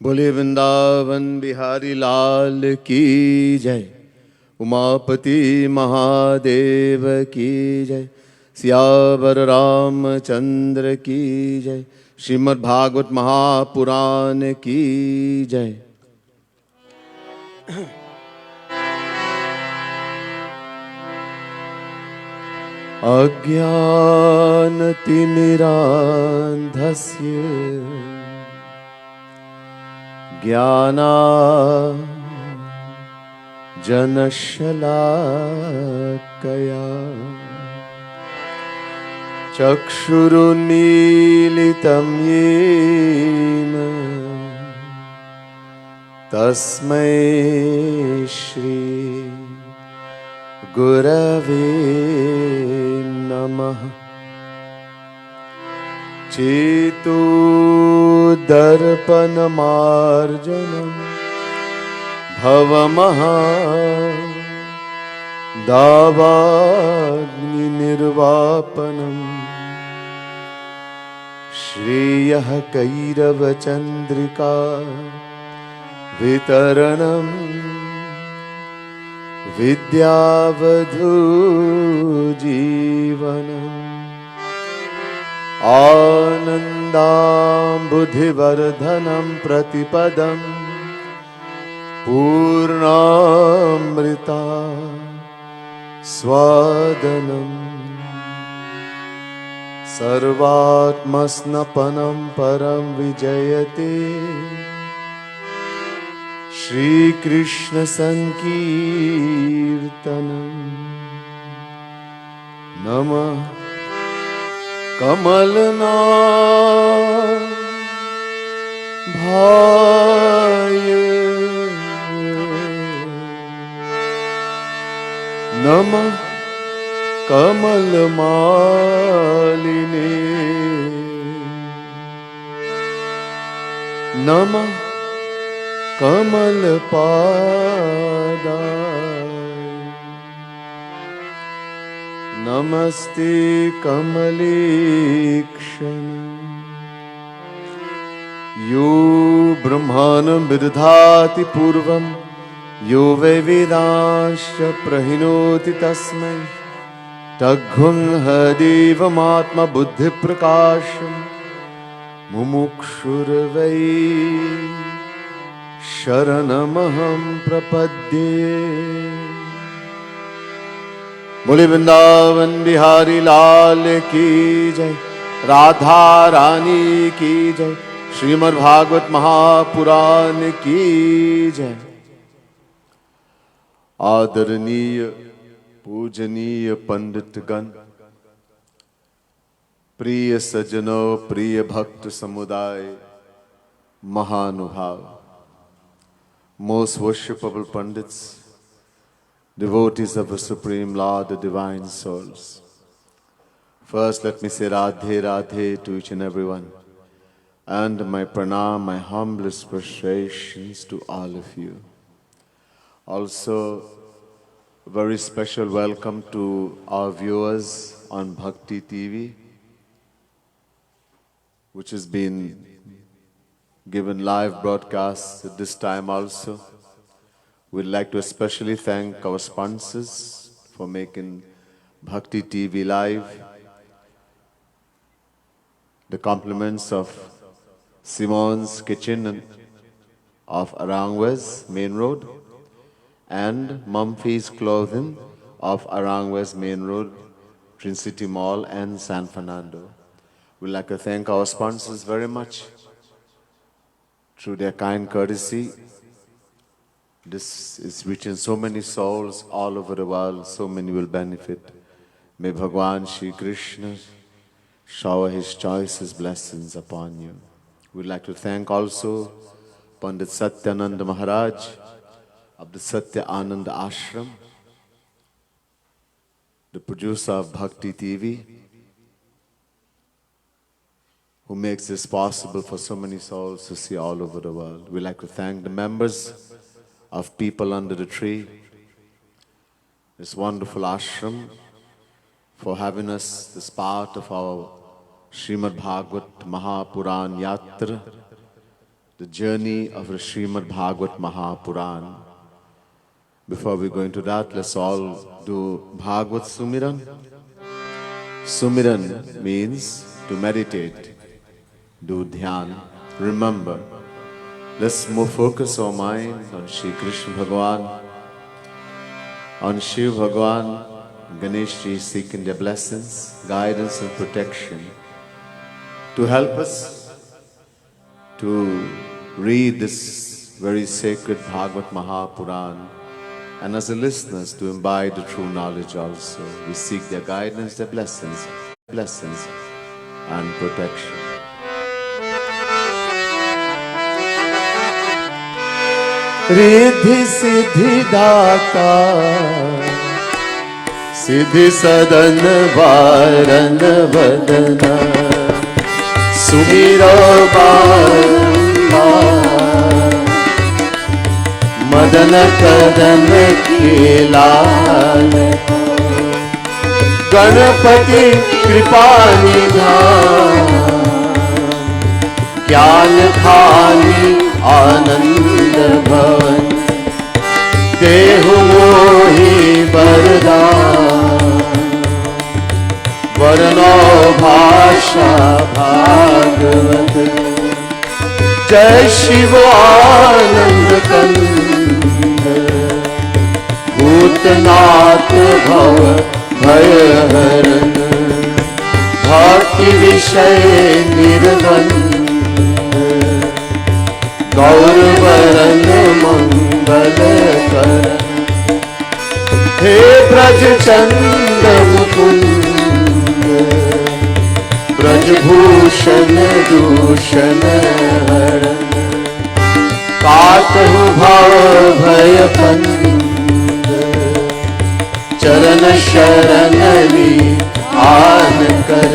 बोले वृंदावन बिहारी लाल की जय, उमापति महादेव की जय, सियावर रामचंद्र की जय, श्रीमद् भागवत महापुराण की जय। अज्ञानतिमिरान्धस्य ज्ञानाञ्जनशलाकया चक्षुरुन्मीलितं येन तस्मै श्री गुरवे नमः। चेतोदर्पणमार्जनं भवमहादावाग्निर्वापनं श्रेयः कैरवचन्द्रिका वितरणम् विद्यावधूजीवनम् आनन्दाम्बुधिवर्धनं प्रतिपदं पूर्णामृता स्वादनं सर्वात्मस्नपनं परं विजयते श्रीकृष्ण संकीर्तनं। नमः कमलनाभाय नमः कमलमालिने नमः कमलपादाय नमस्ते कमलेक्षण। यो ब्रह्माणं विदधाति पूर्वं यो वै वेदांश्च प्रहिणोति तस्मै तद्गुह्यदेवमात्मबुद्धिप्रकाशं मुमुक्षुर्वै शरणमहं प्रपद्ये। बोले वृंदावन बिहारी लाल की जय, राधा रानी की जय, श्रीमद् भागवत महापुराण की जय। आदरणीय पूजनीय पंडितगण, प्रिय सज्जनों, प्रिय भक्त समुदाय, महानुभाव, most worshipable Pandits, devotees of the Supreme Lord, the Divine Souls. First, let me say Radhe Radhe to each and every one, and my pranam, my humblest prostrations to all of you. Also, a very special welcome to our viewers on Bhakti TV, which has been given live broadcasts at this time also. We'd like to especially thank our sponsors for making Bhakti TV live. The compliments of Simon's Kitchen of Aranguez Main Road and Mumphy's Clothing of Aranguez Main Road, Trinity Mall and San Fernando. We'd like to thank our sponsors very much. Through their kind courtesy, this is reaching so many souls all over the world, so many will benefit. May Bhagwan Shri Krishna shower his choicest blessings upon you. We'd like to thank also Pandit Satyananda Maharaj of the Satya Ananda Ashram, the producer of Bhakti TV, who makes this possible for so many souls to see all over the world. We'd like to thank the members of Peepal Under the Tree, this wonderful ashram, for having us as part of our Shrimat Bhagavat Mahapuran Yatra the journey of the Shrimat Bhagavat Mahapuran. Before we go into that, let's all do Bhagavat Sumiran. Sumiran means to meditate, do dhyan, remember. Let's more focus our mind on Shri Krishna Bhagavan, on Shiv Bhagavan, Ganesh Ji, seeking their blessings, guidance and protection to help us to read this very sacred Bhagavat Mahapuran, and as the listeners to imbibe the true knowledge also. We seek their guidance, their blessings and protection. Riddhi Siddhi Data Siddhi Sadan Varan Vadana Sumiro Madan कदम के लाल गणपति कृपा निधान ज्ञान खानी आनंद भवन देहु मोहि वरदान वर्णो भाषा भागवत जय शिव आनंद कंद भूतनाथ भव भय हरण भक्ति विषय निर्बंध गौरवरण मंगल करण हे ब्रज चंद मुकुंद ब्रजभूषण दूषण हरण कातहु भव भय पंद चरण शरण ली आन कर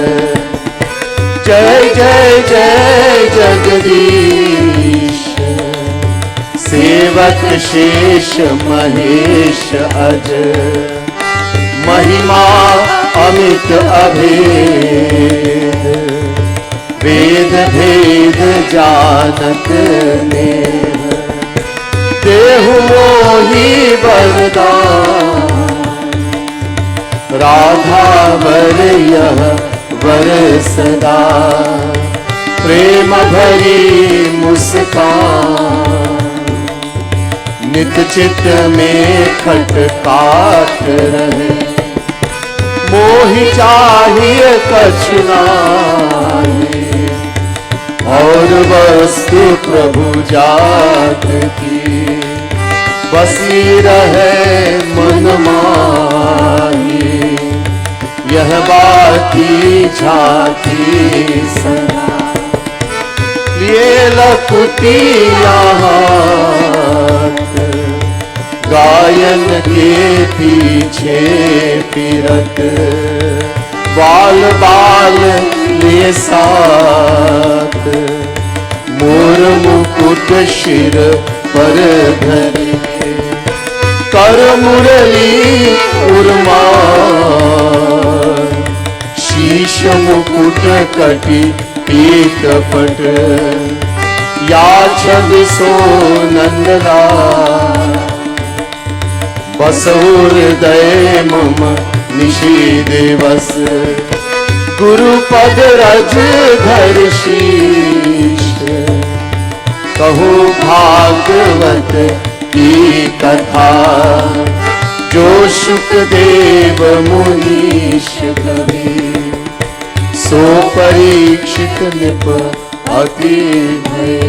जय जय जय जगदीश सेवक शेष महेश अज महिमा अमित अभेद वेद भेद जानत नेह देहु मोहि वरदान राधा वर यह वर सदा प्रेम भरी मुस्कान नित चित्त में खटकाट रहे मोहि चाहिए कछु नाहि और वस्तु प्रभु जात की बसी रहे मन माही यह बाती झाती सदा लिए लकुतिया गायन के पीछे फिरत बाल बाल ले साथ मोर मुकुट शिर पर धरे कर मुरली उर्मार शीश मुकुट कटी पीत पट या छवि सो नंदलाल बसहु हृदय मम निषि दिवस गुरु पद रज धर शीश कहु भागवत की कथा जो शुकदेव मुनीश कवि सो परीक्षित निप अति भय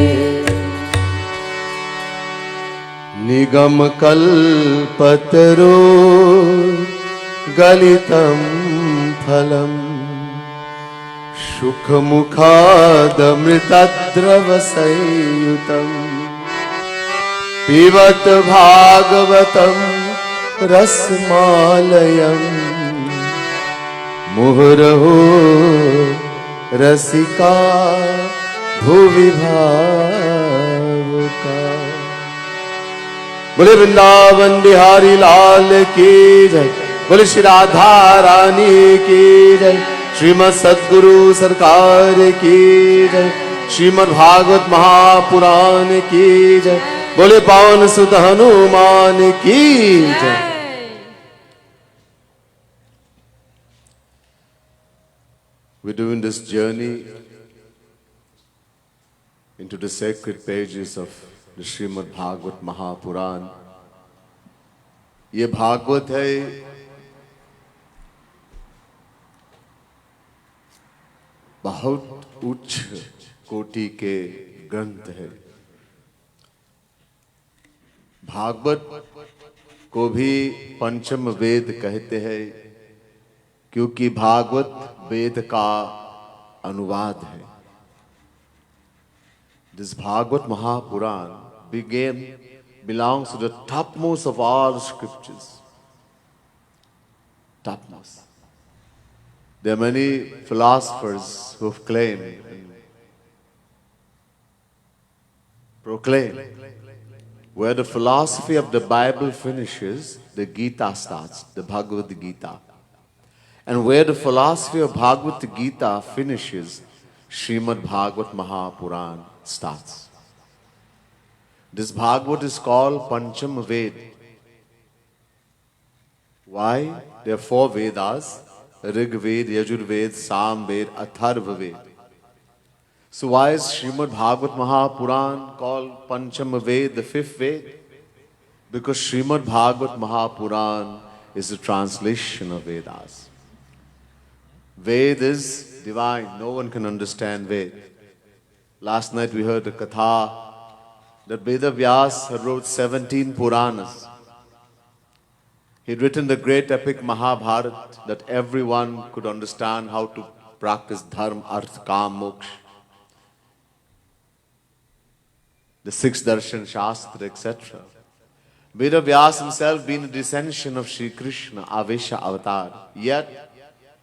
निगम कल्पतरो गलितं फलम् सुख मुखादमृतद्रव संयुतम् पिबत भागवतं रसमालयम् मुहुरहो रसिका भुवि भावुका। बोले वृंदावन बिहारी लाल की जय, बोले श्री राधा रानी की जय, श्रीमद सद्गुरु सरकार की जय, श्रीमद् भागवत महापुराण की जय। बोले पावन सुत हनुमान की जय। We're doing this journey into the sacred pages of the Shrimat Bhagavat Mahapuran. ये भागवत है बहुत उच्च कोटि के ग्रंथ है। भागवत को भी पंचम वेद कहते हैं क्योंकि भागवत वेद का अनुवाद है। This Bhagavat Mahapuran belongs to the topmost of all scriptures. Topmost. There are many philosophers who have claimed and proclaimed where the philosophy of the Bible finishes, the Gita starts, the Bhagavad Gita. And where the philosophy of Bhagavad Gita finishes, Shrimat Bhagavat Mahapuran starts. This Bhagavat is called Pancham Ved. Why? There are 4 Vedas, Rig Ved, Yajur Ved, Sam Ved, Atharva Ved. So why is Shrimad Bhagavat Mahapuran called Pancham Ved, the 5th Ved? Because Shrimad Bhagavat Mahapuran is a translation of Vedas. Ved is divine. No one can understand Ved. Last night we heard a katha that Veda Vyas had wrote 17 Puranas. He'd written the great epic Mahabharata that everyone could understand how to practice dharma, arth, kam, moksha. The 6 darshan, shastra, etc. Veda Vyas himself being a descension of Sri Krishna, Avesha avatar. Yet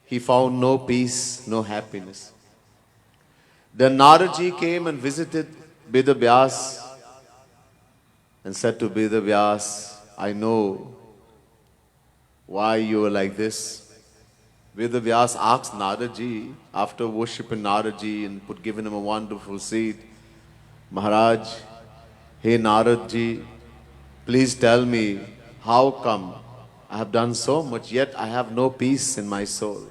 he found no peace, no happiness. Then Naraji came and visited Veda Vyas and said to Veda Vyas, I know why you are like this. Veda Vyas asked Naraji, after worshipping Naraji and giving him a wonderful seat, Maharaj, hey Naradji, please tell me how come I have done so much yet I have no peace in my soul.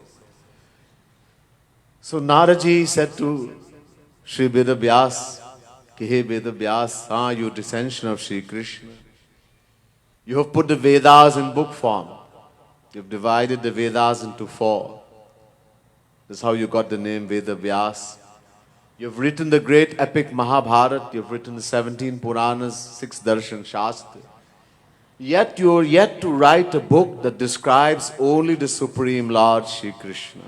So Naraji said to Sri Veda Vyas, hey Veda Vyas, you descension of Sri Krishna. You have put the Vedas in book form. You've divided the Vedas into 4. That's how you got the name Veda Vyas. You've written the great epic Mahabharata. You've written the 17 Puranas, 6 Darshan Shastra. Yet you're yet to write a book that describes only the Supreme Lord Sri Krishna,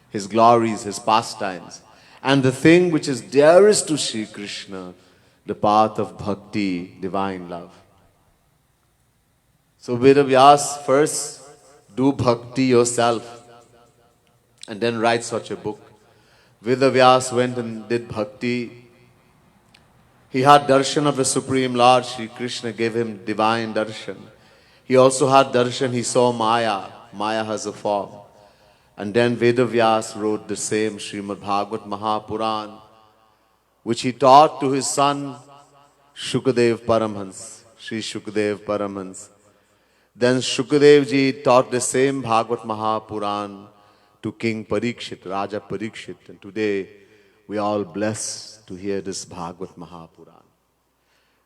His glories, His pastimes, and the thing which is dearest to Sri Krishna, the path of Bhakti, divine love. So Veda Vyas, first do Bhakti yourself and then write such a book. Veda Vyas went and did Bhakti. He had darshan of the Supreme Lord, Sri Krishna gave him divine darshan. He also had darshan, he saw Maya. Maya has a form. And then Veda Vyas wrote the same Shrimad Bhagavat Mahapuran, which he taught to his son Shukadev Paramhans, Sri Shukadev Paramhans. Then Shukadev ji taught the same Bhagavat Mahapuran to King Parikshit, Raja Parikshit. And today we are all blessed to hear this Bhagavat Mahapuran.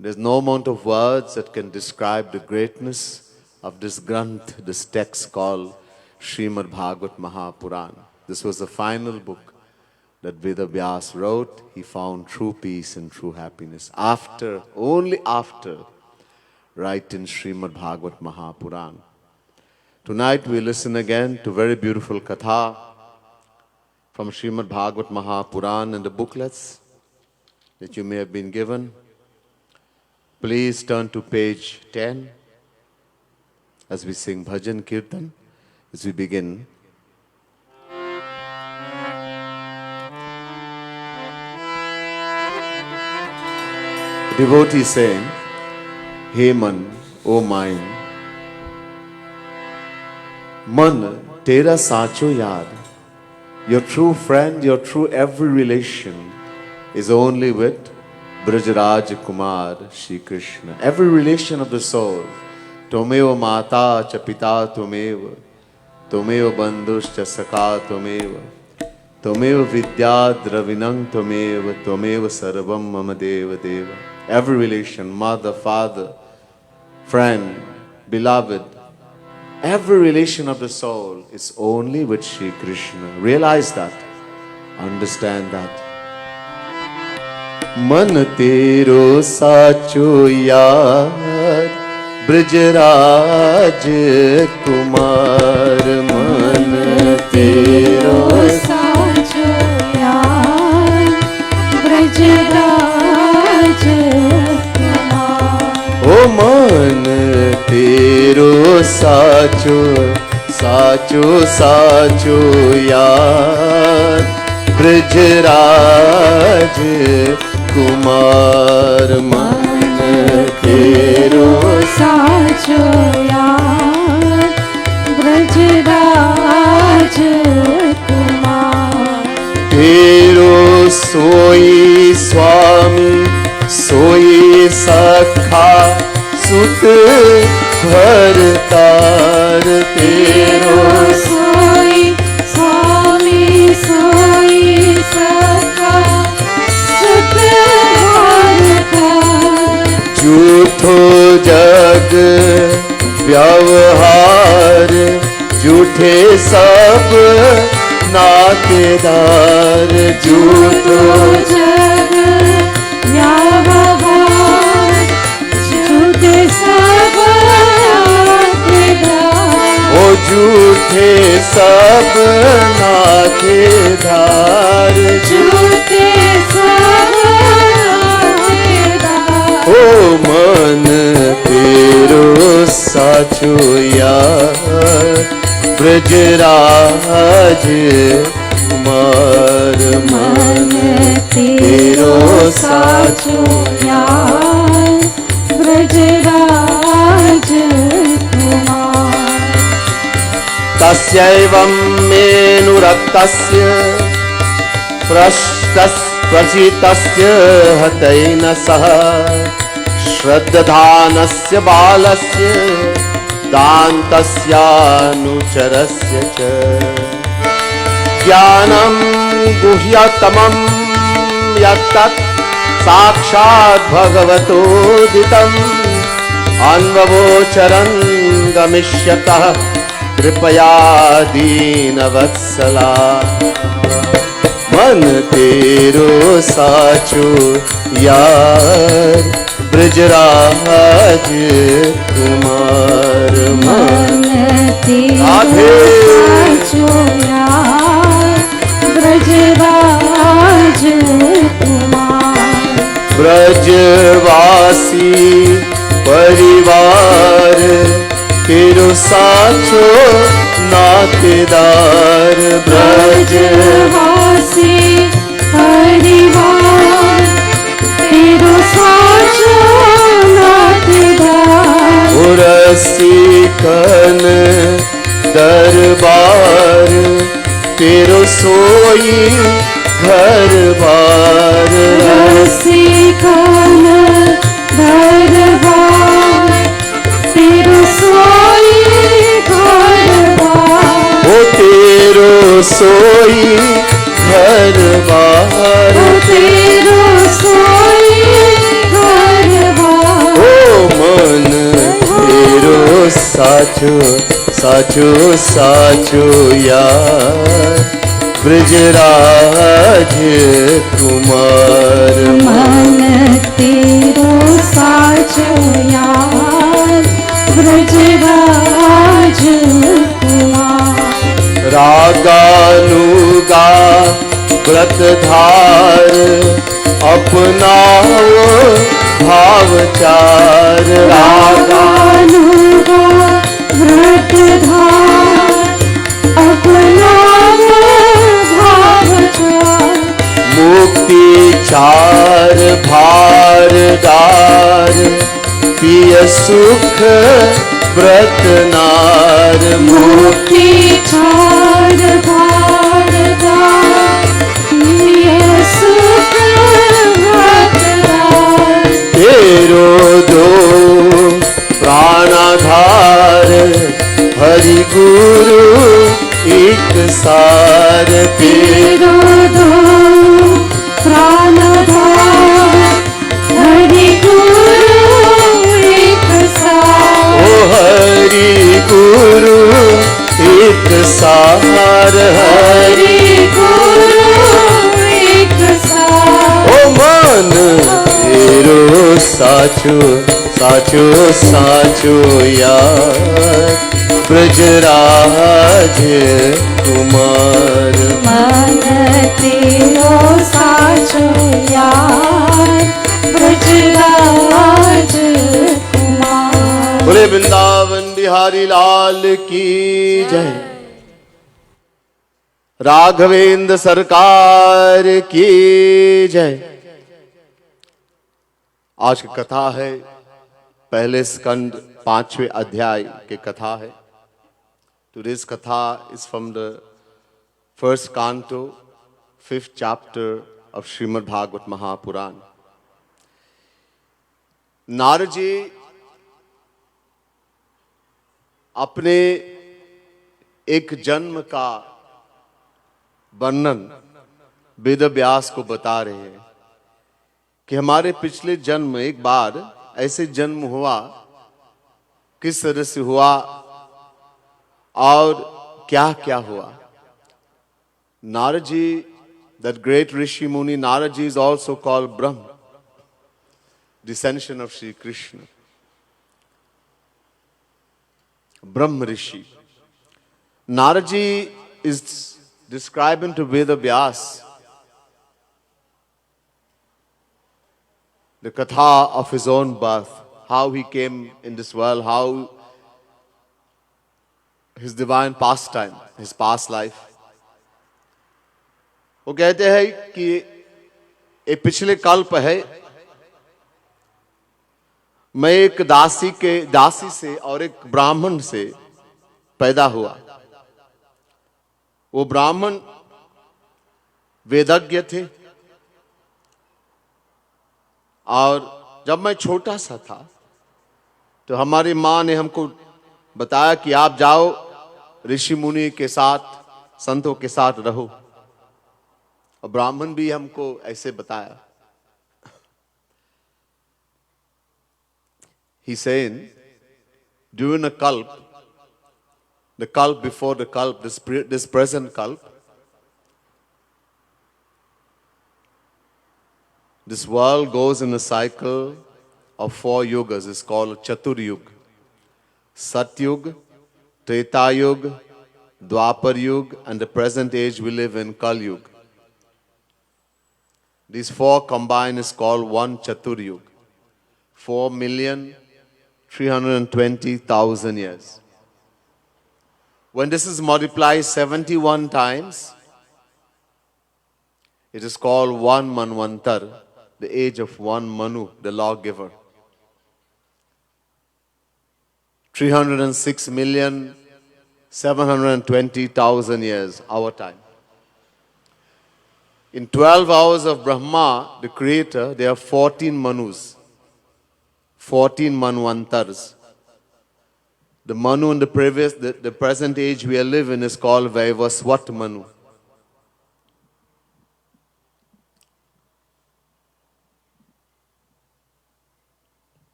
There's no amount of words that can describe the greatness of this granth, this text called Shrimad Bhagavat Mahapuran. This was the final book that Veda Vyas wrote. He found true peace and true happiness only after writing Shrimad Bhagavat Mahapuran. Tonight we listen again to very beautiful katha from Shrimad Bhagavat Mahapuran and the booklets that you may have been given. Please turn to page 10 as we sing Bhajan Kirtan, as we begin. Devotee saying, Hey man, O mind, man, tera sacho yaad, your true friend, your true every relation, is only with Brajaraj Kumar, Shri Krishna. Every relation of the soul, Tomeva Mata cha Pita Tomeva, Tomeva Bandhuscha Saka Tomeva, Tomeva Vidya Dravinam Tomeva, Tomeva Sarvam Mama Deva Deva. Every relation, mother, father, friend, beloved, every relation of the soul is only with Shri Krishna. Realize that. Understand that. Man tero sacho yaar Brajraj Kumar. Man tero sacho yaar Brajraj Kumar. O man tero sacho yaar Brajraj Kumar. Man tero sacho yaar Brajraj Kumar. Tero soi Swami soi Sakha Sut Bhartar. Tero soi Swami soi Sakha Sut Bhartar. झूठो जग व्यवहार झूठे सब नातेदार. झूठो जग व्यवहार झूठे सब नातेदार. ओ झूठे सब नातेदार. झूठे सब नातेदार. ओ मन तेरो साचो यार ब्रजराज कुमार. मन तेरो साचो यार ब्रजराज कुमार. तस्यैवं मेनुरक्तस्य प्रशितस्य हतैन सह श्रद्धानस्य बालस्य दान्तस्यानुचरस्य च. ज्ञानं गुह्यतमं यत्तत् साक्षात् भगवतोदितम् अन्वगोचरं गमिष्यतः कृपया दीनवत्सला. मन तेरो साचो यार ब्रजराज कुमार. मन तेरो साचो यार ब्रजराज कुमार. ब्रजवासी परिवार तेरो साचो नातेदार. ब्रजवासी परिवार तेरो साचो नातेदार. रसिकन दरबार तेरो सोई घर बार. रसिकन दरबार तेरो सोई घर बार. ओ तेरो सोई घर बार. तेरो सोई घर बार. ओ मन तेरो साचो यार ब्रजराज कुमार. मन तेरो साचो यार ब्रजराज कुमार. रागानुगा व्रतधार अपनाओ भावचार. रागानुगा व्रतधार अपनाओ भावचार. मुक्ति चार भारदार पिय सुख व्रतनार. मुक्ति चार भारदार पिय सुख साचो साचो साचो यार ब्रजराज कुमार मन तेरो साचो यार ब्रजराज कुमार। बोले वृंदावन बिहारी लाल की जय, राघवेंद्र सरकार की जय। आज की कथा है पहले स्कंद 5वें अध्याय की कथा है। Today's katha is from the first canto, 5th chapter of Shrimat Bhagavat Mahapuran. Narad ji अपने एक जन्म का वर्णन वेद व्यास को बता रहे हैं कि हमारे पिछले जन्म एक बार ऐसे जन्म हुआ, किस तरह से हुआ और क्या क्या हुआ। Narad ji, that great Rishi Muni Narad ji is also called Brahma, descension of Sri Krishna. Brahma Rishi. Narad ji is describing to Veda Vyas the katha of his own birth, how he came in this world, how his divine pastime, his past life. वो कहते हैं कि ये पिछले कल्प है, मैं एक दासी से और एक ब्राह्मण से पैदा हुआ। वो ब्राह्मण वेदज्ञ थे और जब मैं छोटा सा था तो हमारी माँ ने हमको बताया कि आप जाओ ऋषि मुनि के साथ, संतों के साथ रहो। और ब्राह्मण भी हमको ऐसे बताया। He saying, during a kalp, the kalp before the kalp, this present kalp, this world goes in a cycle of 4 yugas. It's called Chatur Yuga. Satyug, Treta Yuga, Dwapar Yuga, and the present age we live in, Kal Yuga. These 4 combined is called one Chatur Yuga. 4,320,000 years. When this is multiplied 71 times, it is called one Manvantar, the age of one Manu, the lawgiver. 306,720,000 years, our time. In 12 hours of Brahma, the creator, there are 14 Manus, 14 Manvantars. The Manu in the present age we are living is called Vaivaswat Manu.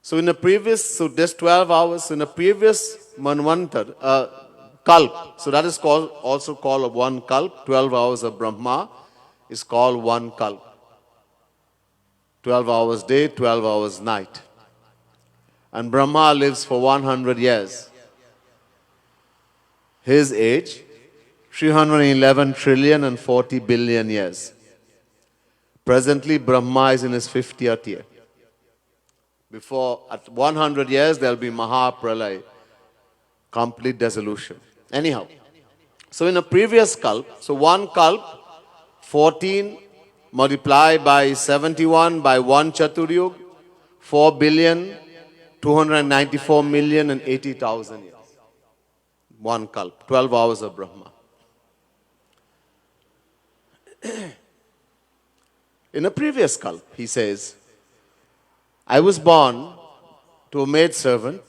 So in the previous, so this 12 hours, in the previous Manvantar, Kalp, so that is called, also called one Kalp. 12 hours of Brahma is called one Kalp. 12 hours day, 12 hours night. And Brahma lives for 100 years. His age, 311 trillion and 40 billion years. Presently, Brahma is in his 50th year. Before, at 100 years, there will be Mahapralaya, complete dissolution. Anyhow, so in a previous kalp, so one kalp, 14 multiplied by 71 by 1 Chaturyug, 4,294,080,000 years. One kalp, 12 hours of Brahma. In a previous kalp, he says, I was born to a maidservant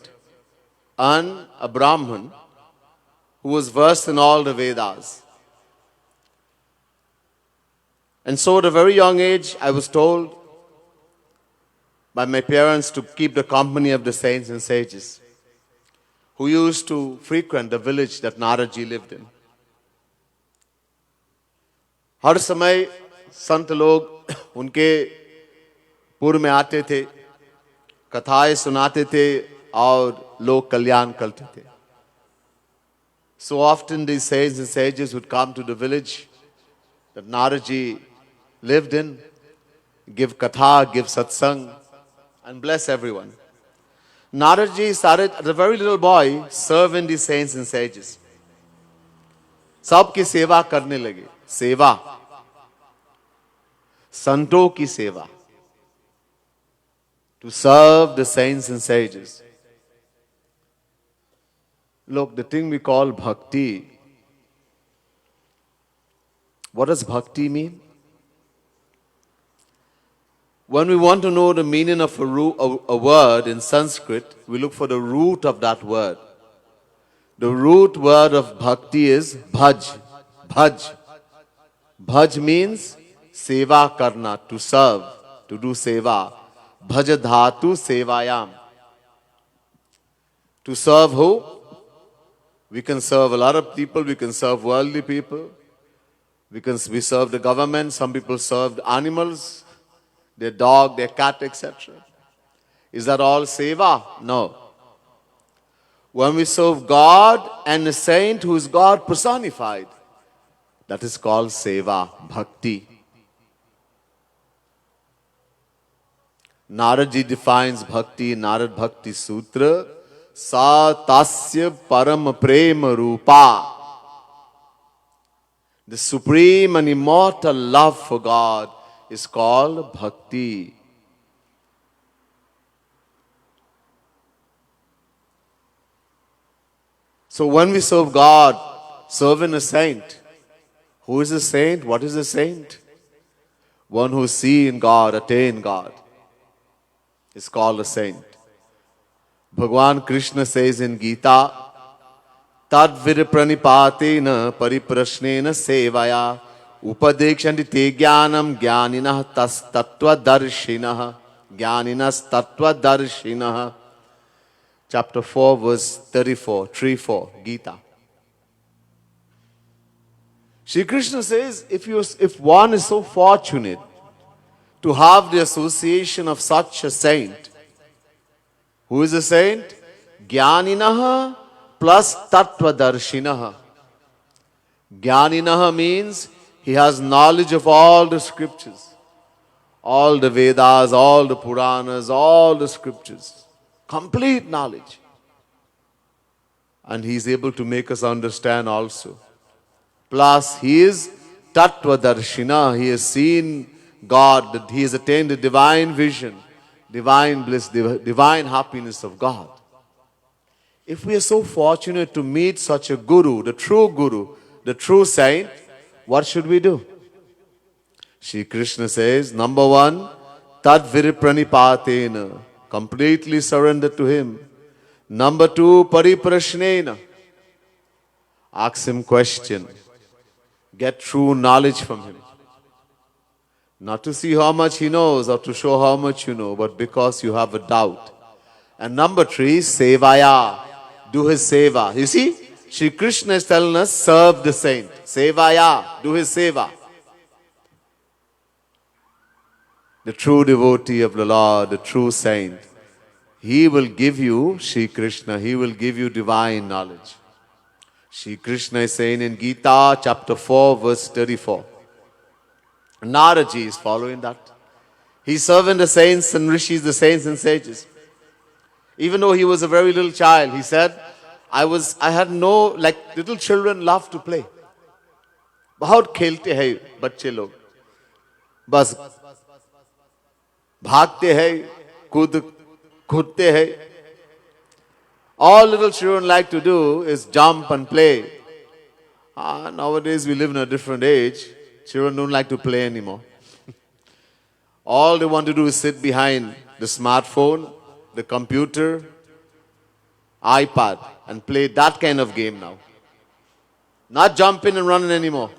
and a Brahman who was versed in all the Vedas. And so at a very young age, I was told by my parents to keep the company of the saints and sages who used to frequent the village that Narad ji lived in. हर समय संत लोग उनके पूर्व में आते थे, कथाएं सुनाते थे और लोग कल्याण करते थे. So often these saints and sages would come to the village that Naraji lived in, give katha, give satsang, and bless everyone. Naraji started, as a very little boy, serving these saints and sages. सबकी सेवा करने लगे. सेवा, संतों की सेवा. To serve the saints and sages. Look, the thing we call bhakti. What does bhakti mean? When we want to know the meaning of a word in Sanskrit, we look for the root of that word. The root word of bhakti is bhaj. Bhaj. Bhaj means seva karna, to serve, to do seva. Bhaj dhatu sevayam. To serve who? We can serve a lot of people. We can serve worldly people. We serve the government. Some people serve animals, their dog, their cat, etc. Is that all seva? No. When we serve God and a saint who is God personified, that is called seva, bhakti. Naradji defines bhakti in Narad Bhakti Sutra, sa tasya param prema rupa. The supreme and immortal love for God is called bhakti. So when we serve God, serving a saint, who is a saint? What is a saint? One who sees in God, attain God, is called a saint. Bhagwan Krishna says in Gita, Tadvir pranipatena pariprashnena sevaya upadekshanti te jnanam jnaninah tas tattva darshinah jnaninas tattva darshinah. Chapter 4, verse 34, 3-4, Gita. Shri Krishna says, if one is so fortunate to have the association of such a saint, who is a saint? Jnaninaha plus tattva darshinaha. Jnaninaha means he has knowledge of all the scriptures, all the Vedas, all the Puranas, all the scriptures. Complete knowledge. And he is able to make us understand also. Plus, he is tattva darshina. He has seen God, he has attained the divine vision, divine bliss, divine happiness of God. If we are so fortunate to meet such a guru, the true saint, what should we do? Shri Krishna says, number one, tadvir pranipatena. Completely surrender to him. Number two, pariprashnena. Ask him question. Get true knowledge from him. Not to see how much he knows or to show how much you know, but because you have a doubt. And number three, sevaya. Do his seva. You see, Shri Krishna is telling us, serve the saint. Sevaya. Do his seva. The true devotee of the Lord, the true saint, he will give you, Shri Krishna, he will give you divine knowledge. Shri Krishna is saying in Gita, chapter 4, verse 34. Naraji is following that. He's serving the saints and rishis, the saints and sages. Even though he was a very little child, he said, I had no, like little children love to play. बहुत खेलते हैं बच्चे लोग. बस भागते हैं, kudte hai. All little children like to do is jump and play. Nowadays we live in a different age. Children don't like to play anymore. All they want to do is sit behind the smartphone, the computer, iPad, and play that kind of game now. Not jumping and running anymore.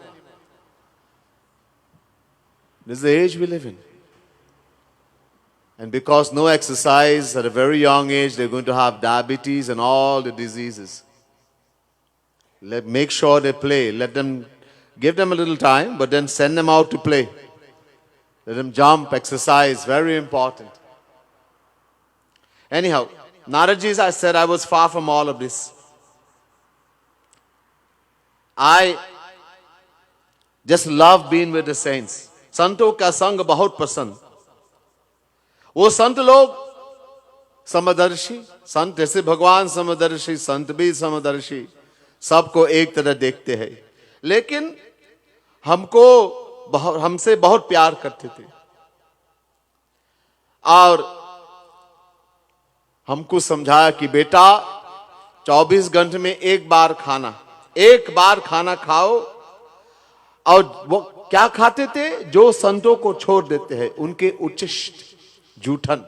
This is the age we live in. And because no exercise at a very young age, they're going to have diabetes and all the diseases. Make sure they play. Give them a little time, but then send them out to play. Let him jump, exercise, very important. Anyhow, Naraji, I said I was far from all of this. I just love being with the saints. संतों का संग बहुत पसंद. वो संत लोग समदर्शी, संत जैसे भगवान समदर्शी, संत भी समदर्शी, सबको एक तरह देखते हैं, लेकिन हमसे बहुत प्यार करते थे और हमको समझाया कि बेटा 24 घंटे में एक बार खाना खाओ. और वो क्या खाते थे? जो संतों को छोड़ देते हैं, उनके उच्छिष्ट, जूठन.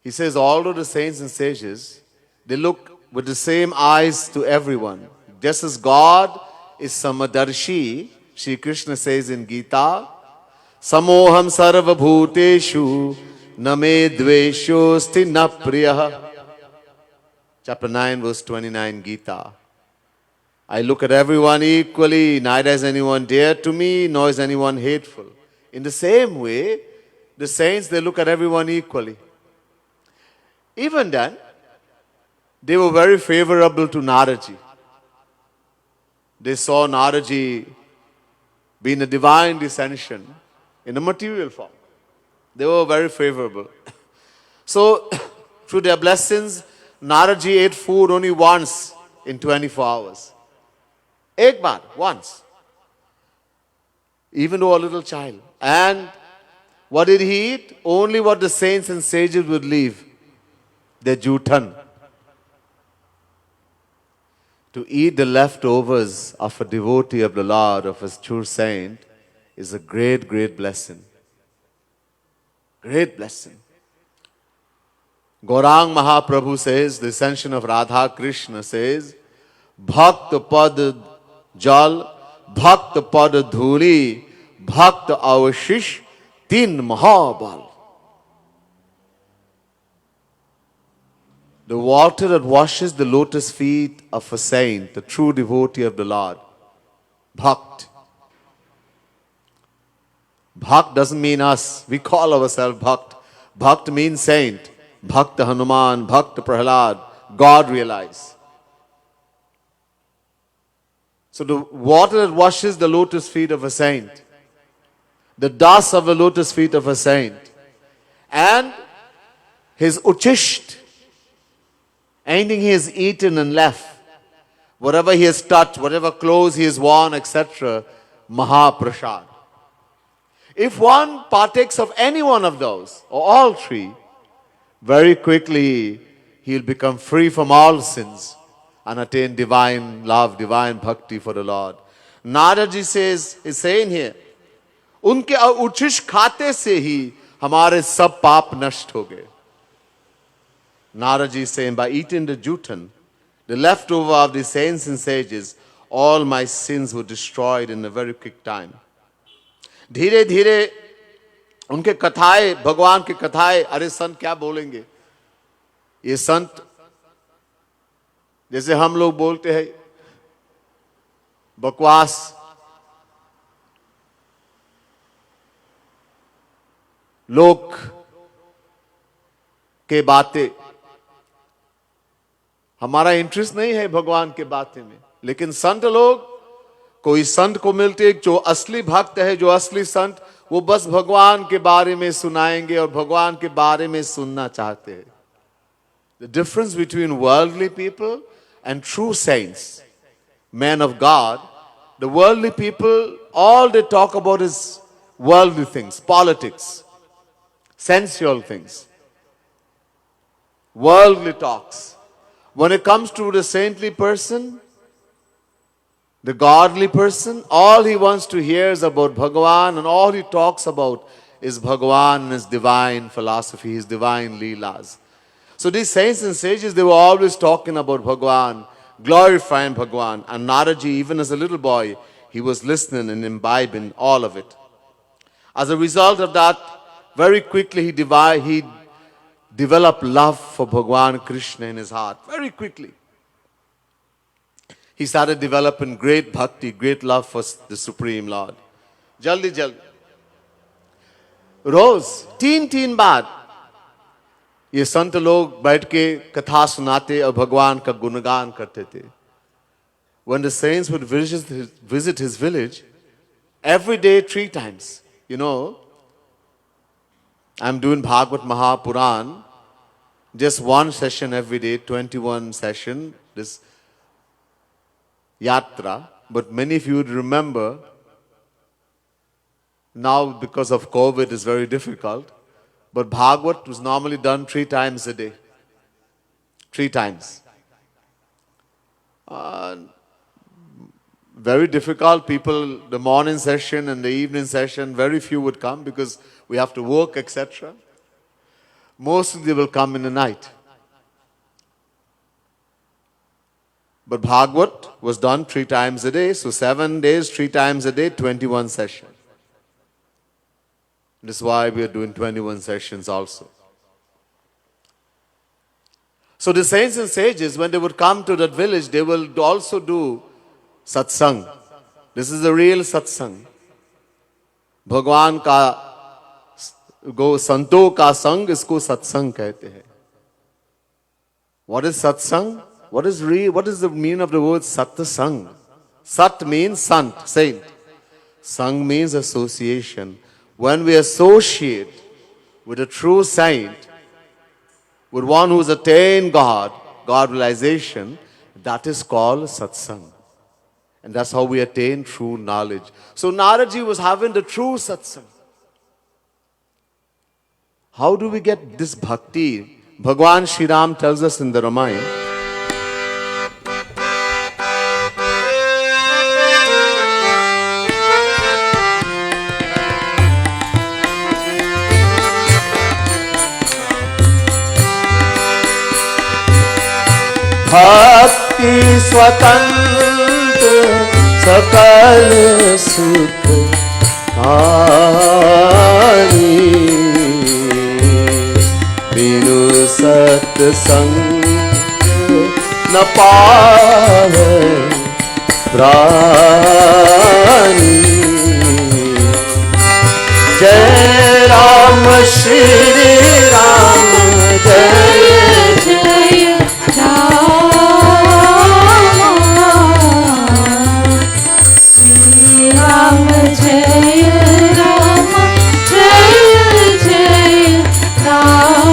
He says all of the saints and sages, they look with the same eyes to everyone. Just as God is Samadarshi, Shri Krishna says in Gita, Samoham sarva bhuteshu name dveshosti na priyah. Chapter 9, verse 29, Gita. I look at everyone equally, neither is anyone dear to me, nor is anyone hateful. In the same way, the saints, they look at everyone equally. Even then, they were very favorable to Naraji. They saw Naraji being a divine descension in a material form. They were very favorable. So, through their blessings, Naraji ate food only once in 24 hours. Ek baar, once. Even though a little child. And what did he eat? Only what the saints and sages would leave. Their jutan. To eat the leftovers of a devotee of the Lord, of a true saint, is a great, great blessing. Great blessing. Gaurang Mahaprabhu says, the ascension of Radha Krishna says, Bhakt Pad Jal, Bhakt Pad Dhuli, Bhakt Avashish, Tin Mahabal. The water that washes the lotus feet of a saint, the true devotee of the Lord. Bhakt. Bhakt doesn't mean us. We call ourselves Bhakt. Bhakt means saint. Bhakta Hanuman, Bhakta Prahlad, God realize. So the water that washes the lotus feet of a saint, the dust of the lotus feet of a saint, and his uchisht, anything he has eaten and left, whatever he has touched, whatever clothes he has worn, etc., Mahaprasad. If one partakes of any one of those, or all three, very quickly he will become free from all sins and attain divine love, divine bhakti for the Lord. Naraji says, is saying here, उनके उच्छिष्ट खाते से ही हमारे सब पाप नष्ट हो गए. Naraji is saying, by eating the jutan, the leftover of the saints and sages, all my sins were destroyed in a very quick time. धीरे धीरे उनके कथाएं, भगवान की कथाएं, अरे संत क्या बोलेंगे? ये संत जैसे हम लोग बोलते हैं बकवास, लोक के बातें, हमारा इंटरेस्ट नहीं है भगवान के बातें में. लेकिन संत लोग, कोई संत को मिलते जो असली भक्त है, जो असली संत, वो बस भगवान के बारे में सुनाएंगे और भगवान के बारे में सुनना चाहते हैं. The difference between worldly people and true saints, men of God, the worldly people, all they talk about is worldly things, politics, sensual things, worldly talks. When it comes to the saintly person, the godly person, all he wants to hear is about Bhagavan, and all he talks about is Bhagavan and his divine philosophy, his divine leelas. So these saints and sages, they were always talking about Bhagavan, glorifying Bhagavan. And Naraji, even as a little boy, he was listening and imbibing all of it. As a result of that, very quickly he developed love for Bhagavan Krishna in his heart. Very quickly. He started developing great bhakti, great love for the Supreme Lord. जल्दी जल्दी। रोज 3-3 बार ये संत लोग बैठ के कथा सुनाते और भगवान का गुणगान करते थे. When the saints would visit his village, every day 3 times. You know, I'm doing Bhagavat Mahapuran, just one session every day, 21 session, this Yatra. But many of you would remember, now because of COVID it's very difficult, but Bhagavat was normally done 3 times a day. 3 times. Very difficult. People, the morning session and the evening session, very few would come because we have to work, etc. Mostly will come in the night. But Bhagavat was done 3 times a day, so 7 days, 3 times a day, 21 sessions. This is why we are doing 21 sessions also. So the saints and sages, when they would come to that village, they will also do satsang. This is the real satsang. भगवान का संतों का संग इसको सत्संग कहते हैं. What is satsang? What is the meaning of the word satsang? Sat means sant, saint. Sang means association. When we associate with a true saint, with one who has attained God realization, that is called satsang. And that's how we attain true knowledge. So Naraji was having the true satsang. How do we get this bhakti? Bhagwan Shri Ram tells us in the Ramayana. भक्ति स्वतंत्र सकल सुख हानि बिनु सत्संग न पावे प्राणी. जय राम श्री राम जय जय राम श्री राम जय राम जय जय Ram.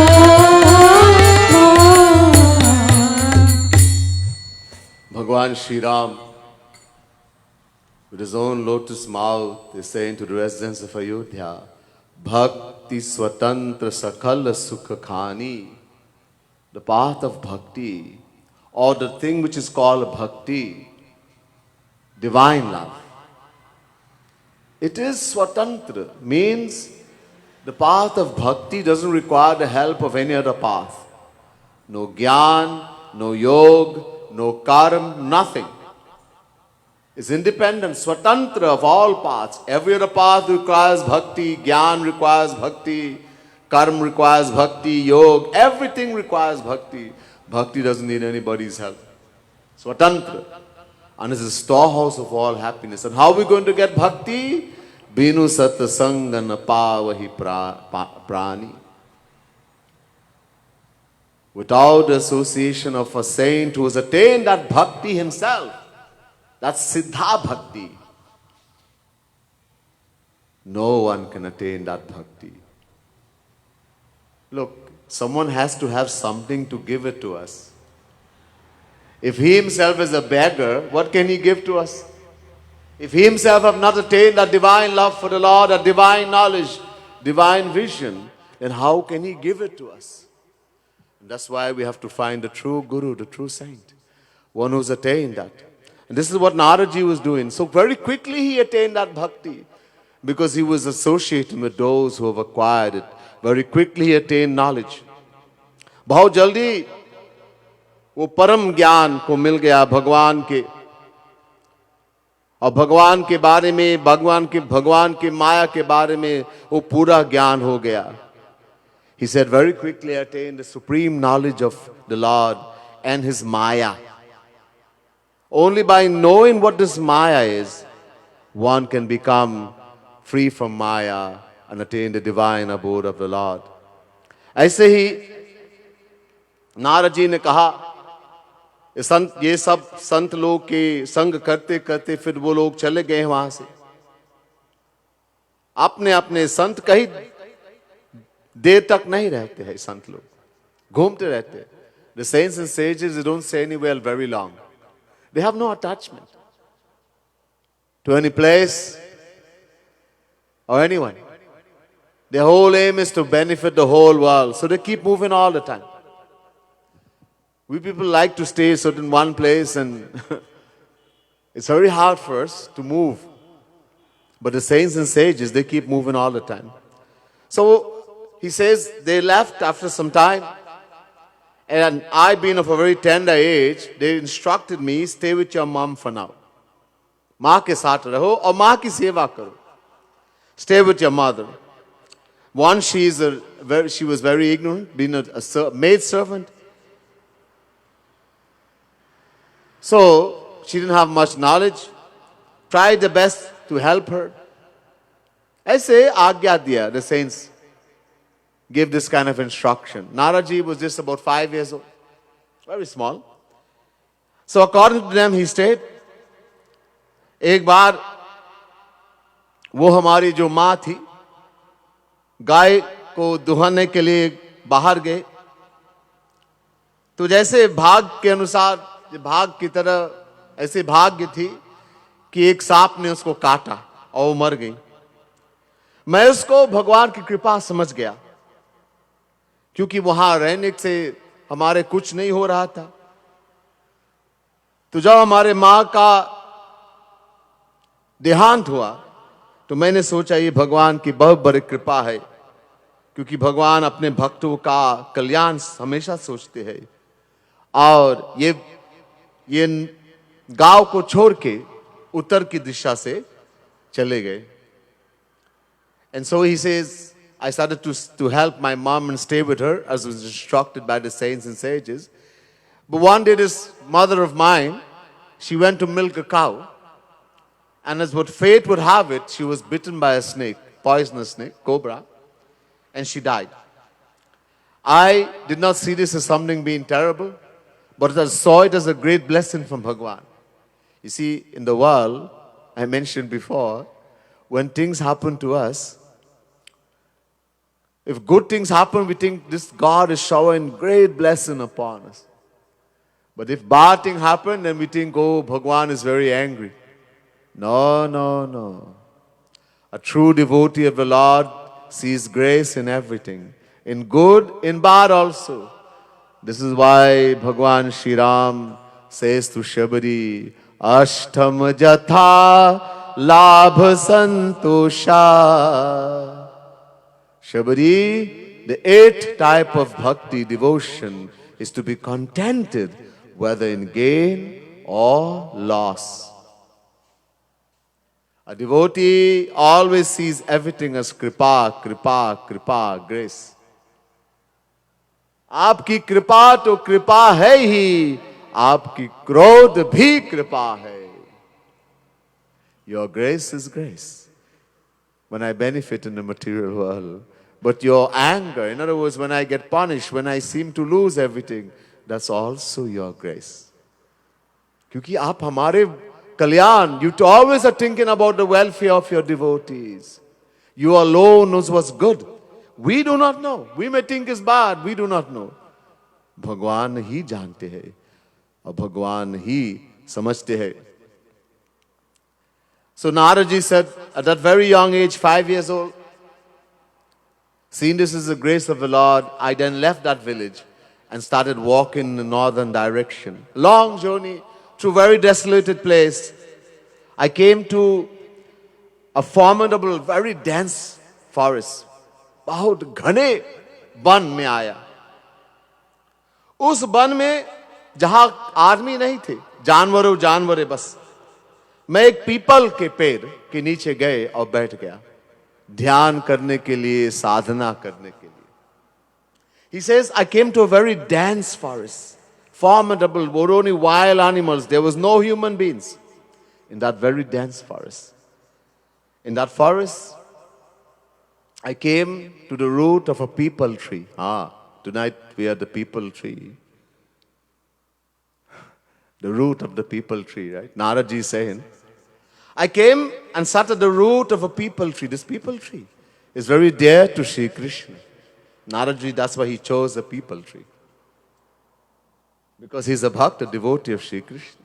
Bhagwan Shri Ram, with his own lotus mouth, is saying to the residents of Ayodhya, Bhakti Swatantra Sakala Sukha Khani. The path of bhakti, or the thing which is called bhakti, divine love. It is swatantra, means the path of bhakti doesn't require the help of any other path. No gyan, no yoga, no karma, nothing. It's independent, swatantra of all paths. Every other path requires bhakti, gyan requires bhakti, karma requires bhakti, yoga, everything requires bhakti. Bhakti doesn't need anybody's help. Swatantra. And it's the storehouse of all happiness. And how are we going to get bhakti? Binu satsanga na pavahi prani. Without the association of a saint who has attained that bhakti himself, that's siddha bhakti, no one can attain that bhakti. Look, someone has to have something to give it to us. If he himself is a beggar, what can he give to us? If he himself have not attained that divine love for the Lord, that divine knowledge, divine vision, then how can he give it to us? And that's why we have to find the true guru, the true saint, one who's attained that. And this is what Naraji was doing. So very quickly he attained that bhakti because he was associating with those who have acquired it. Very quickly he attained knowledge. बहुत जल्दी वो परम ज्ञान को मिल गया भगवान के, और भगवान के बारे में, भगवान के माया के बारे में वो पूरा ज्ञान हो गया. He said very quickly attained the supreme knowledge of the Lord and his maya. Only by knowing what this maya is, one can become free from Maya, and attain the divine abode of the Lord. ऐसे ही नारद जी ने कहा, ये सब संत लोग के संग करते करते फिर वो लोग चले गए वहां से। अपने अपने संत कहीं देर तक नहीं रहते हैं, संत लोग घूमते रहते हैं। The saints and sages, they don't stay anywhere very long. They have no attachment to any place or anyone. Their whole aim is to benefit the whole world. So they keep moving all the time. We people like to stay in one place, and it's very hard for us to move. But the saints and sages, they keep moving all the time. So he says they left after some time. And I, being of a very tender age, they instructed me, stay with your mom for now. माँ के साथ रहो और माँ की सेवा करो. Stay with your mother. One, she was very ignorant, being a maid servant. So she didn't have much knowledge. Tried the best to help her. ऐसे आज्ञा दिया, the saints give this kind of instruction. Naraji was just about 5 years old, very small. So according to them, he stayed. एक बार वो हमारी जो माँ थी, गाय को दुहाने के लिए बाहर गए, तो जैसे भाग के अनुसार, भाग की तरह ऐसे भाग्य थी कि एक सांप ने उसको काटा और वो मर गई। मैं उसको भगवान की कृपा समझ गया, क्योंकि वहां रहने से हमारे कुछ नहीं हो रहा था। तो जब हमारे मां का देहांत हुआ, तो मैंने सोचा ये भगवान की बहुत बड़ी कृपा है, क्योंकि भगवान अपने भक्तों का कल्याण हमेशा सोचते हैं। और ये गांव को छोड़ के उत्तर की दिशा से चले गए। And so he says, I started to help my mom and stay with her as was instructed by the saints and sages. But one day this mother of mine, she went to milk a cow, and as what fate would have it, she was bitten by a snake, poisonous snake, cobra, and she died. I did not see this as something being terrible, but I saw it as a great blessing from Bhagwan. You see, in the world, I mentioned before, when things happen to us, if good things happen, we think this God is showering great blessing upon us. But if bad things happen, then we think, oh, Bhagwan is very angry. No, no, no. A true devotee of the Lord sees grace in everything, in good, in bad also. This is why Bhagwan Shri Ram says to Shabari, Ashtam Jatha Labh Santosha. Shabari, the 8th type of bhakti devotion is to be contented whether in gain or loss. A devotee always sees everything as kripa, kripa, kripa, grace. आपकी कृपा तो कृपा है ही, आपकी क्रोध भी कृपा है. Your grace is grace when I benefit in the material world. But your anger, in other words, when I get punished, when I seem to lose everything, that's also your grace. क्योंकि आप हमारे कल्याण, you always are thinking about the welfare of your devotees. You alone knows what's good. We do not know. We may think it's bad. We do not know. भगवान ही जानते हैं और भगवान ही समझते हैं. So Naraji said, at that very young age, 5 years old, seeing this is the grace of the Lord, I then left that village and started walking in the northern direction. Long journey through very desolated place. I came to a formidable, very dense forest. बहुत घने one में आया. उस one में जहां आदमी नहीं थे, जानवर बस. मैं एक पीपल के पेड़ के नीचे गए और बैठ गया, ध्यान करने के लिए, साधना करने के लिए. He says, I came to a very dense forest, formidable, were only wild animals. There was no human beings in that very dense forest. In that forest, I came to the root of a peepal tree. Tonight we are the peepal tree. The root of the peepal tree, right? Narad ji is saying, I came and sat at the root of a peepal tree. This peepal tree is very dear to Sri Krishna. Narad ji, that's why he chose a peepal tree. Because he's a bhakt, a devotee of Sri Krishna.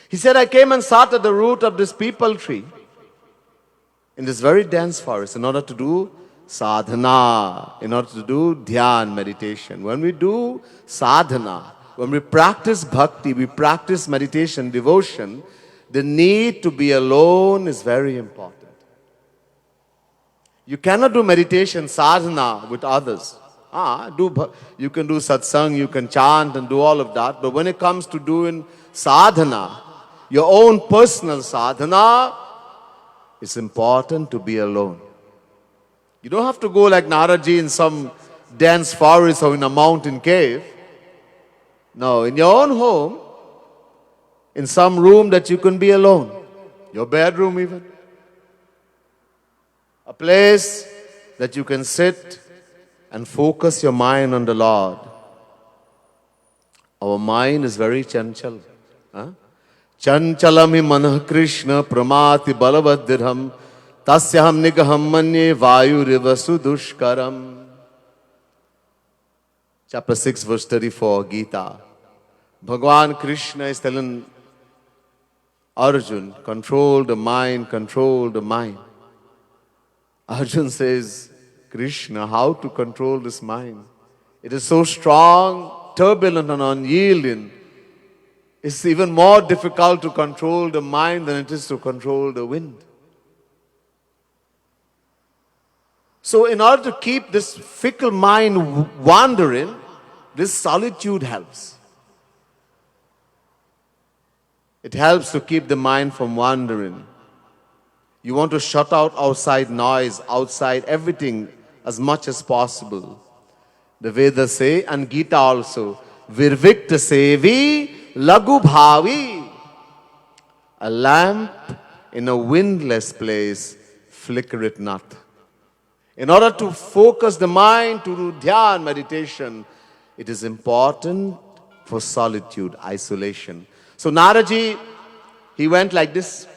He said, I came and sat at the root of this peepal tree in this very dense forest in order to do sadhana, in order to do dhyan, meditation. When we do sadhana, when we practice bhakti, we practice meditation, devotion, the need to be alone is very important. You cannot do meditation, sadhana with others. You can do satsang, you can chant and do all of that. But when it comes to doing sadhana, your own personal sadhana, it's important to be alone. You don't have to go like Naraji in some dense forest or in a mountain cave. No, in your own home, in some room that you can be alone. Your bedroom even. A place that you can sit and focus your mind on the Lord. Our mind is very chanchal. Chanchalami manah Krishna pramati balavaddirham tasyaham nigaham manye vayurivasu dushkaram. Chapter 6 verse 34 Gita. Bhagavan Krishna is telling Arjun, control the mind, control the mind. Arjun says, Krishna, how to control this mind? It is so strong, turbulent and unyielding. It's even more difficult to control the mind than it is to control the wind. So in order to keep this fickle mind wandering, this solitude helps. It helps to keep the mind from wandering. You want to shut out outside noise, outside everything as much as possible. The Vedas say, and Gita also, Virvikta sevi lagu bhavi. A lamp in a windless place flickereth not. In order to focus the mind to do dhyan, meditation, it is important for solitude, isolation. So Naraji, he went like this.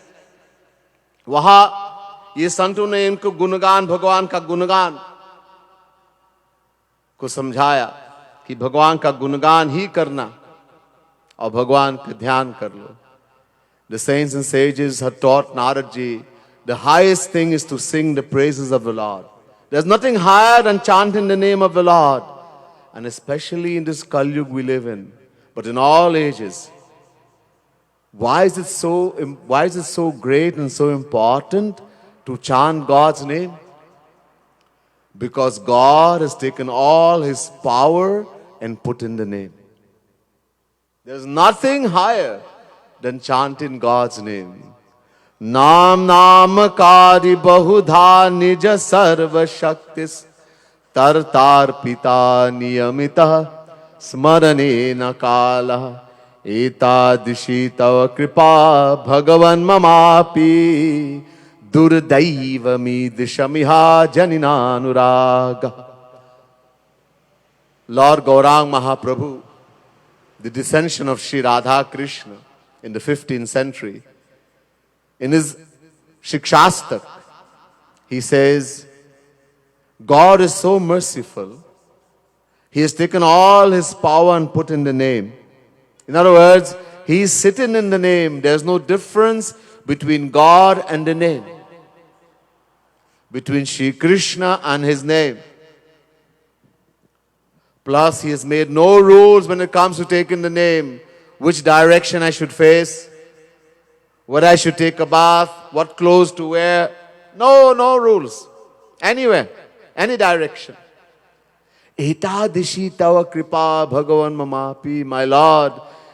वहाँ ये संतों ने इनको गुणगान, भगवान का गुणगान को समझाया कि भगवान का गुणगान ही करना और भगवान का ध्यान कर लो. The saints and sages had taught Naradji, the highest thing is to sing the praises of the Lord. There's nothing higher than chanting the name of the Lord. And especially in this Kali Yuga we live in, but in all ages. Why is it so great and so important to chant God's name? Because God has taken all His power and put in the name. There's nothing higher than chanting God's name. Nam namakari bahudha nija sarva shaktis tar tar pita niyamita smarane nakala. Etadishi tava kripa bhagavan mamapi durdaivami dishamiha janinanuraga. Lord Gaurang Mahaprabhu, the descension of Sri Radha Krishna in the 15th century, in his Shikshastak, he says, God is so merciful, He has taken all His power and put in the name. In other words, He is sitting in the name. There's no difference between God and the name, between Shri Krishna and His name. Plus, He has made no rules when it comes to taking the name, which direction I should face, whether I should take a bath, what clothes to wear. No rules. Anywhere, any direction. Etadishi tava kripa bhagavan mamapi. My Lord,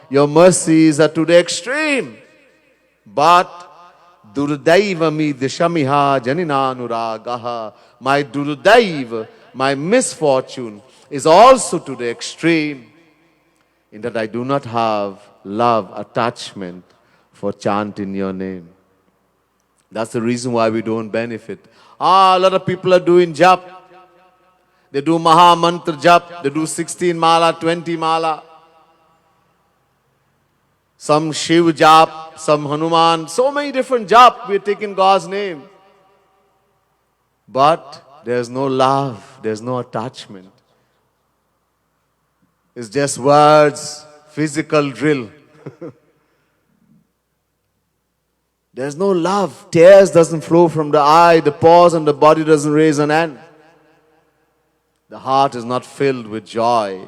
Your mercies are to the extreme. But durdaivami dishamiha janinanuragaha. My durdaiva, my misfortune, is also to the extreme, in that I do not have love, attachment for chanting Your name. That's the reason why we don't benefit. A lot of people are doing jap. They do Maha Mantra jap. They do 16 mala, 20 mala. Some Shiv jap, some Hanuman. So many different jap. We're taking God's name. But there's no love. There's no attachment. It's just words, physical drill. There's no love. Tears doesn't flow from the eye. The pause and the body doesn't raise an hand. The heart is not filled with joy.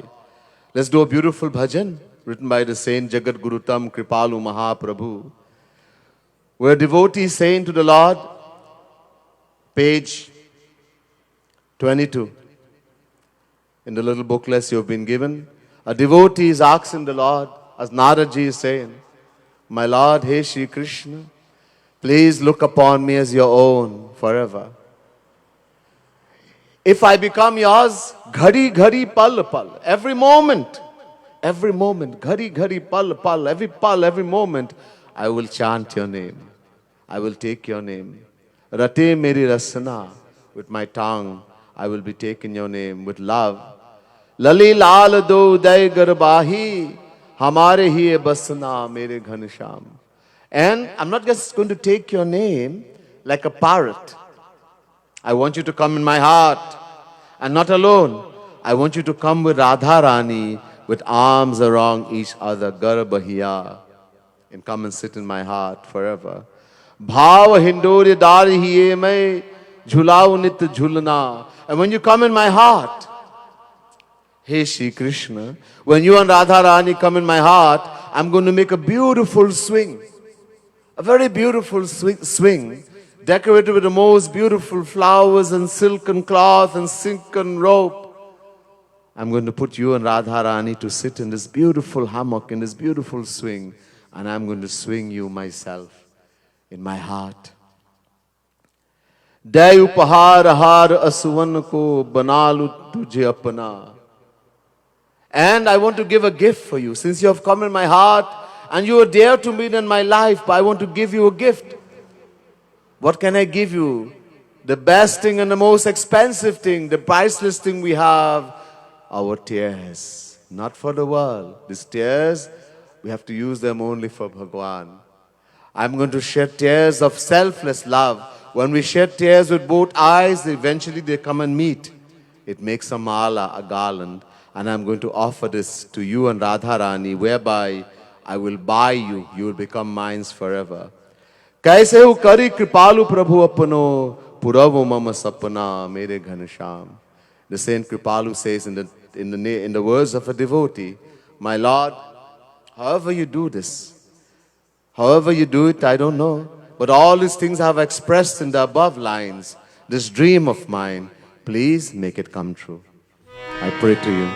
Let's do a beautiful bhajan written by the saint Jagat Gurutam Kripalu Mahaprabhu, where devotees saying to the Lord, page 22, in the little booklets you have been given, a devotee is asking the Lord, as Naraji is saying, my Lord, hey Shri Krishna, please look upon me as your own forever. If I become yours, ghadi ghadi pal pal, every moment, ghadi ghadi pal pal, every moment, I will chant your name. I will take your name. Rate meri rasana, with my tongue, I will be taking your name with love. Lali lal do day garbahi, hamare hi basna mere ghansham. And I'm not just going to take your name like a parrot. I want you to come in my heart. And not alone. I want you to come with Radha Rani, with arms around each other, Garbahiya, and come and sit in my heart forever. Bhav hindori dari hiye mai, jhulao nit jhulna. And when you come in my heart, hey Shri Krishna, when you and Radha Rani come in my heart, I'm going to make a beautiful swing. A very beautiful swing, decorated with the most beautiful flowers and silken cloth and silken rope. I'm going to put you and Radha Rani to sit in this beautiful hammock, in this beautiful swing, and I'm going to swing you myself in my heart. Day upahar har asuvan ko banalu tujhe apna. And I want to give a gift for you. Since you have come in my heart, and you are dear to me in my life, but I want to give you a gift. What can I give you? The best thing and the most expensive thing, the priceless thing we have, our tears. Not for the world. These tears, we have to use them only for Bhagwan. I'm going to shed tears of selfless love. When we shed tears with both eyes, eventually they come and meet. It makes a mala, a garland. And I'm going to offer this to you and Radharani, whereby I will buy you. You will become mine forever. Kaise hu kari kripalu prabhu apano, puravo mama sapana mere ghanasham. The saint Kripalu says in the words of a devotee, my Lord, however you do this, however you do it, I don't know. But all these things I have expressed in the above lines, this dream of mine, please make it come true. I pray to you.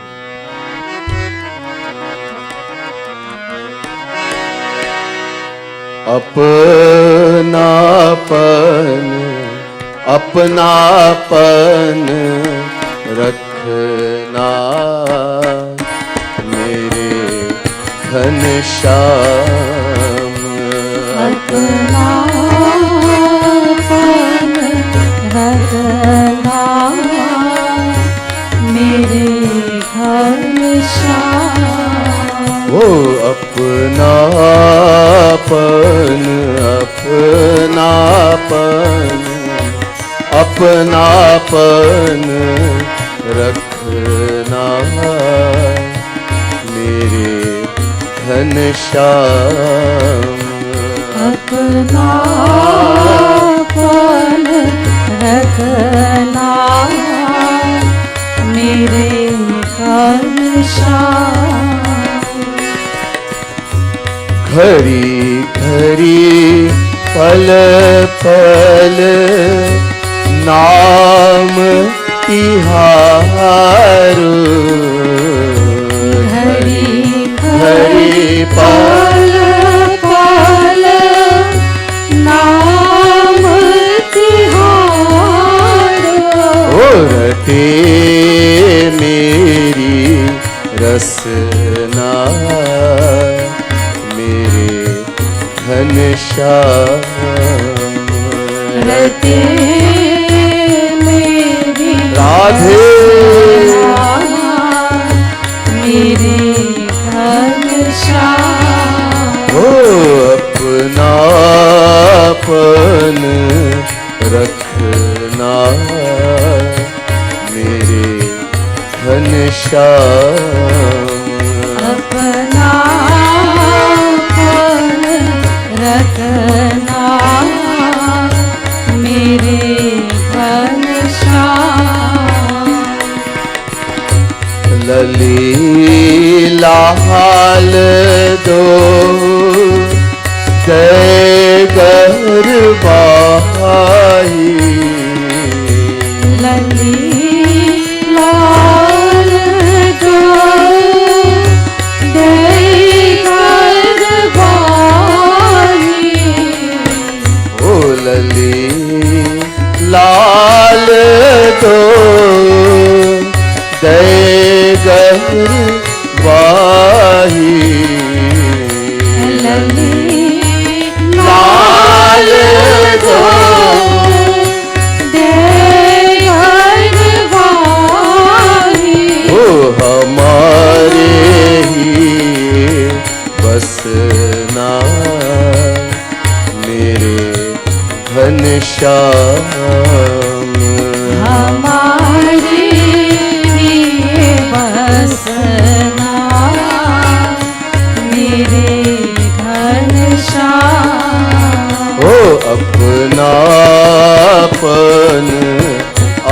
अपनापन अपनापन रखना मेरे घनश्याम अपनापन रखना मेरे घनश्याम ओ अपनापन अपनापन अपनापन रखना मेरे घनश्याम अपनापन रखना मेरे घनश्याम घड़ी घड़ी पल पल नाम तिहारो घड़ी घड़ी पल पल नाम तिहारो रटे मेरी रसना मेरे घनश्याम करते मेरी राधे मेरे घनश्याम। ओ अपनापन रखना मेरे घनश्याम। अपनापन रखना मेरे घनश्याम। ललीला हाल दो जय गरबाई। ललीला दो जय गरबाई। ओ लली लाल दो जय गरबाई। लाल दो जय गरबाई। ओ हमारे ही बसना मेरे घनश्याम। हमारे लिए बसना मेरे घनश्याम। ओ अपनापन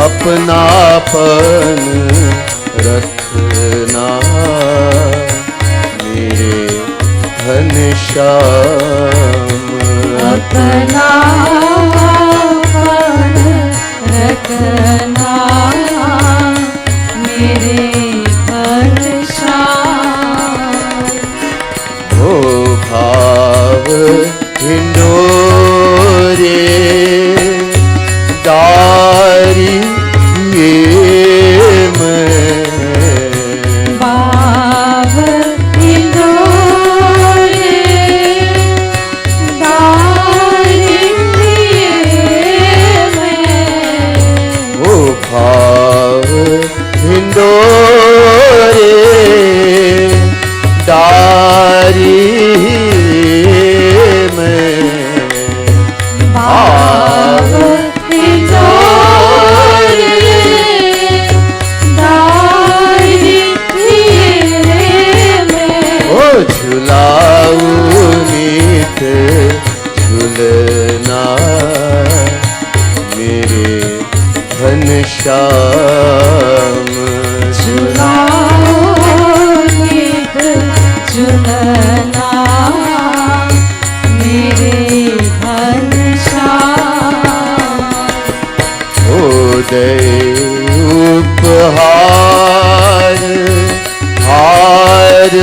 अपनापन रखना मेरे घनश्याम। अपनापन रखना मेरे घनश्याम। ओ भाव हिंडोरे दारी ये मैं। भाव हिंडोरे दारी मैं। ओ भाव हिंडोरे दारी में। भाव हिंडोरे दारी में। ओ झुलाऊ मीत झुलना मेरे घनश्याम। झुलाओ गीत झुलना मेरे घनश्याम। ओ दे उपहार हार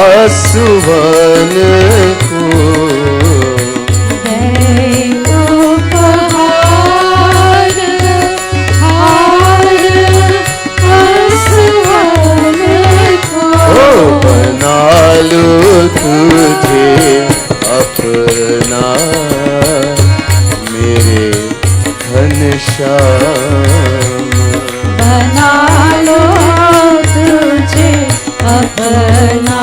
असुवन को। उपहार हार असुवन को। ओ बना लो तुझे अपना मेरे घनश्याम। बना लो तुझे अपना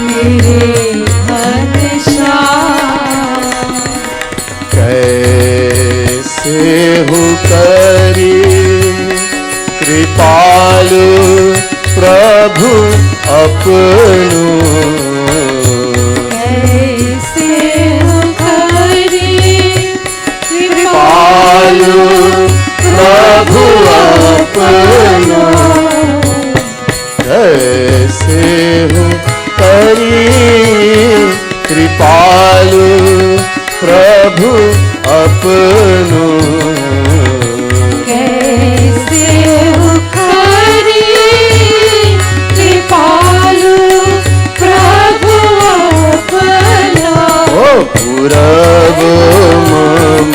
मेरे घनश्याम। कैसे हो करी कृपालु प्रभु अपनो। कैसे हो करी कृपालु प्रभु अपनो। कैसे हो करी कृपालु प्रभु अपनो। कैसे हो करी कृपालु प्रभु अपना। ओ पूरब मम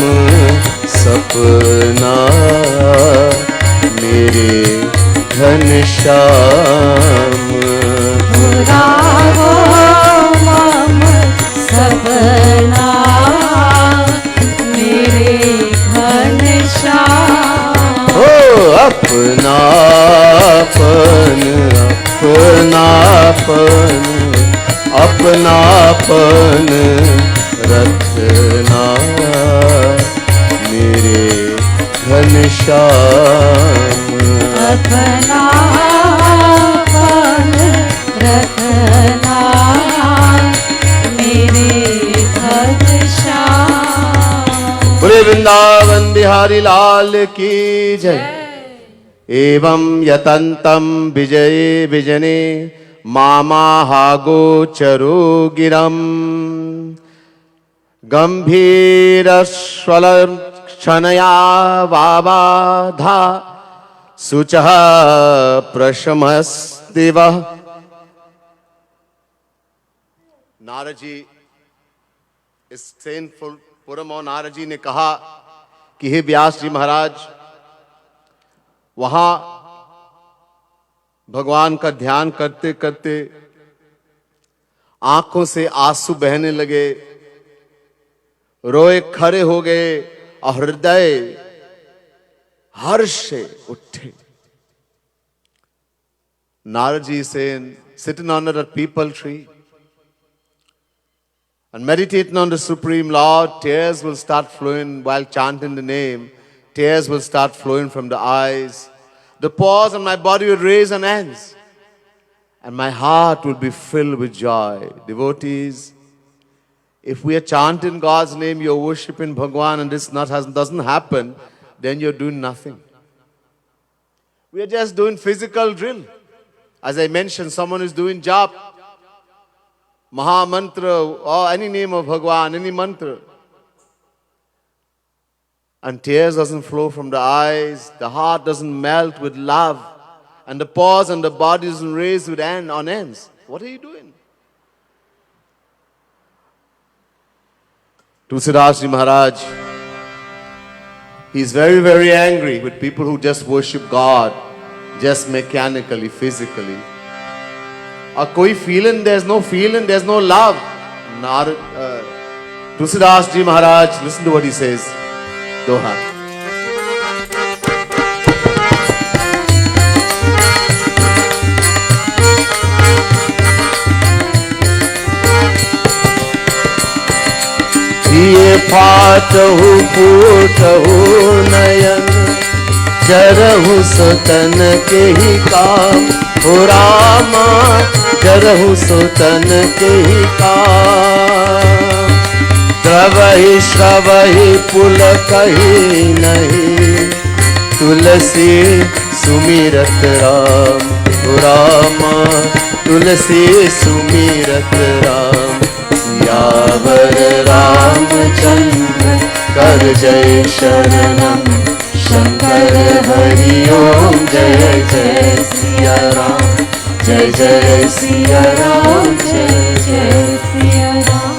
सपना मेरे घनश्याम। पुरावो मम सपना अपनापन अपनापन अपनापन रखना मेरे घनश्याम अपनापन रखना मेरे घनश्याम। बोले वृंदावन बिहारी लाल की जय। एवं यतन्तं विजये विजने मामाहागोचरो गिरम् गम्भीरस्वलक्षणया वाबाधा शुचः प्रशमस्तिवः। नारद जी इस सेनफुल पुरम और नारद जी ने कहा कि हे व्यास जी महाराज, वहां भगवान का ध्यान करते करते आंखों से आंसू बहने लगे, रोए खड़े हो गए और हृदय हर्ष से उठे। Narad ji saying, sitting under a peepal tree and meditating on the Supreme Lord, tears will start flowing while chanting the name. Tears will start flowing from the eyes. The pores on my body will raise on ends. And my heart will be filled with joy. Devotees, if we are chanting God's name, you're worshipping Bhagwan, and this doesn't happen, then you're doing nothing. We are just doing physical drill. As I mentioned, someone is doing jap, Maha Mantra, or any name of Bhagwan, any mantra. And tears doesn't flow from the eyes, the heart doesn't melt with love, and the pores and the body isn't raised with on ends. What are you doing? Tulsidas Ji Maharaj, he's very, very angry with people who just worship God, just mechanically, physically. Or koi feeling, there's no love. Tulsidas Ji Maharaj, listen to what he says. Doha. ये फाटहु फूटहु नयन जरहु सुतन के ही काम हो रामा जरहु सुतन के ही काम द्रवहि श्रवहि पुल कही नहीं तुलसी सुमिरत राम हो रामा तुलसी सुमिरत राम यावर रामचंद्र कर जय शरणम शंकर हरि ओम जय जय सिया राम जय जय सिया राम जय जय सिया राम।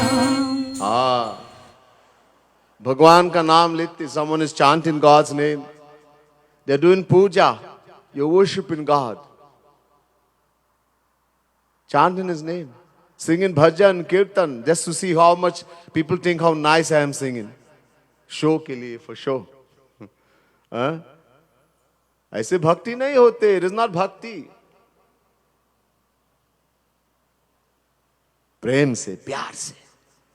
भगवान का नाम लेते, someone is chanting God's name, they're doing puja, you're worshiping God, chanting His name, singing bhajan, kirtan, just to see how much people think how nice I am singing. Show के लिए, for show. ऐसे भक्ति नहीं होते. It is not bhakti. प्रेम से, प्यार से.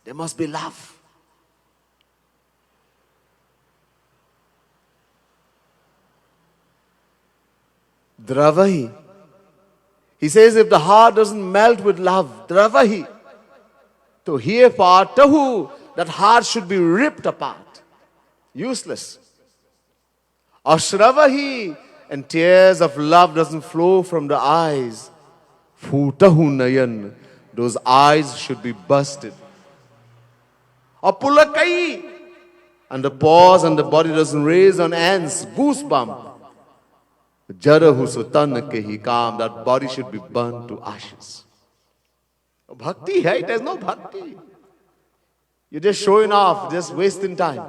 There must be love. Dravahi. He says if the heart doesn't melt with love, dravahi. So here tahu, that heart should be ripped apart. Useless. Ashravahi, and tears of love doesn't flow from the eyes. Futahu nayan, those eyes should be busted. Apulakai, and the pores and the body doesn't raise on ends, goosebump. Jarahu sutan ke hi kaam, that body should be burnt to ashes. Bhakti hai, there's no bhakti. You're just showing off, just wasting time.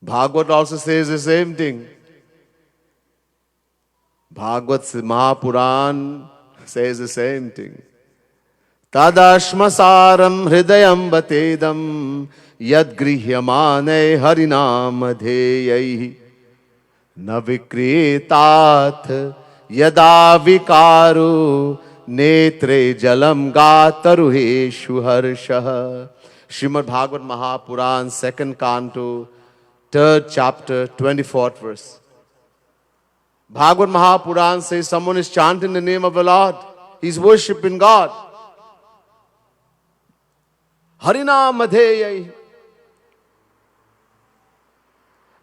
Bhagavat also says the same thing. Bhagavat Mahapuran says the same thing. Tadashmasaram hridayam batedam yad grihyamane harinam dheyaihi न विक्रेताथ यदा विकारो नेत्रे जलम गातरुहेषु हर्षः. Shrimat Bhagavat Mahapuran, second canto, third chapter, 24th verse. Bhagavat Mahapuran says someone is chanting the name of the Lord. He's worshipping God. Harinam madheyai.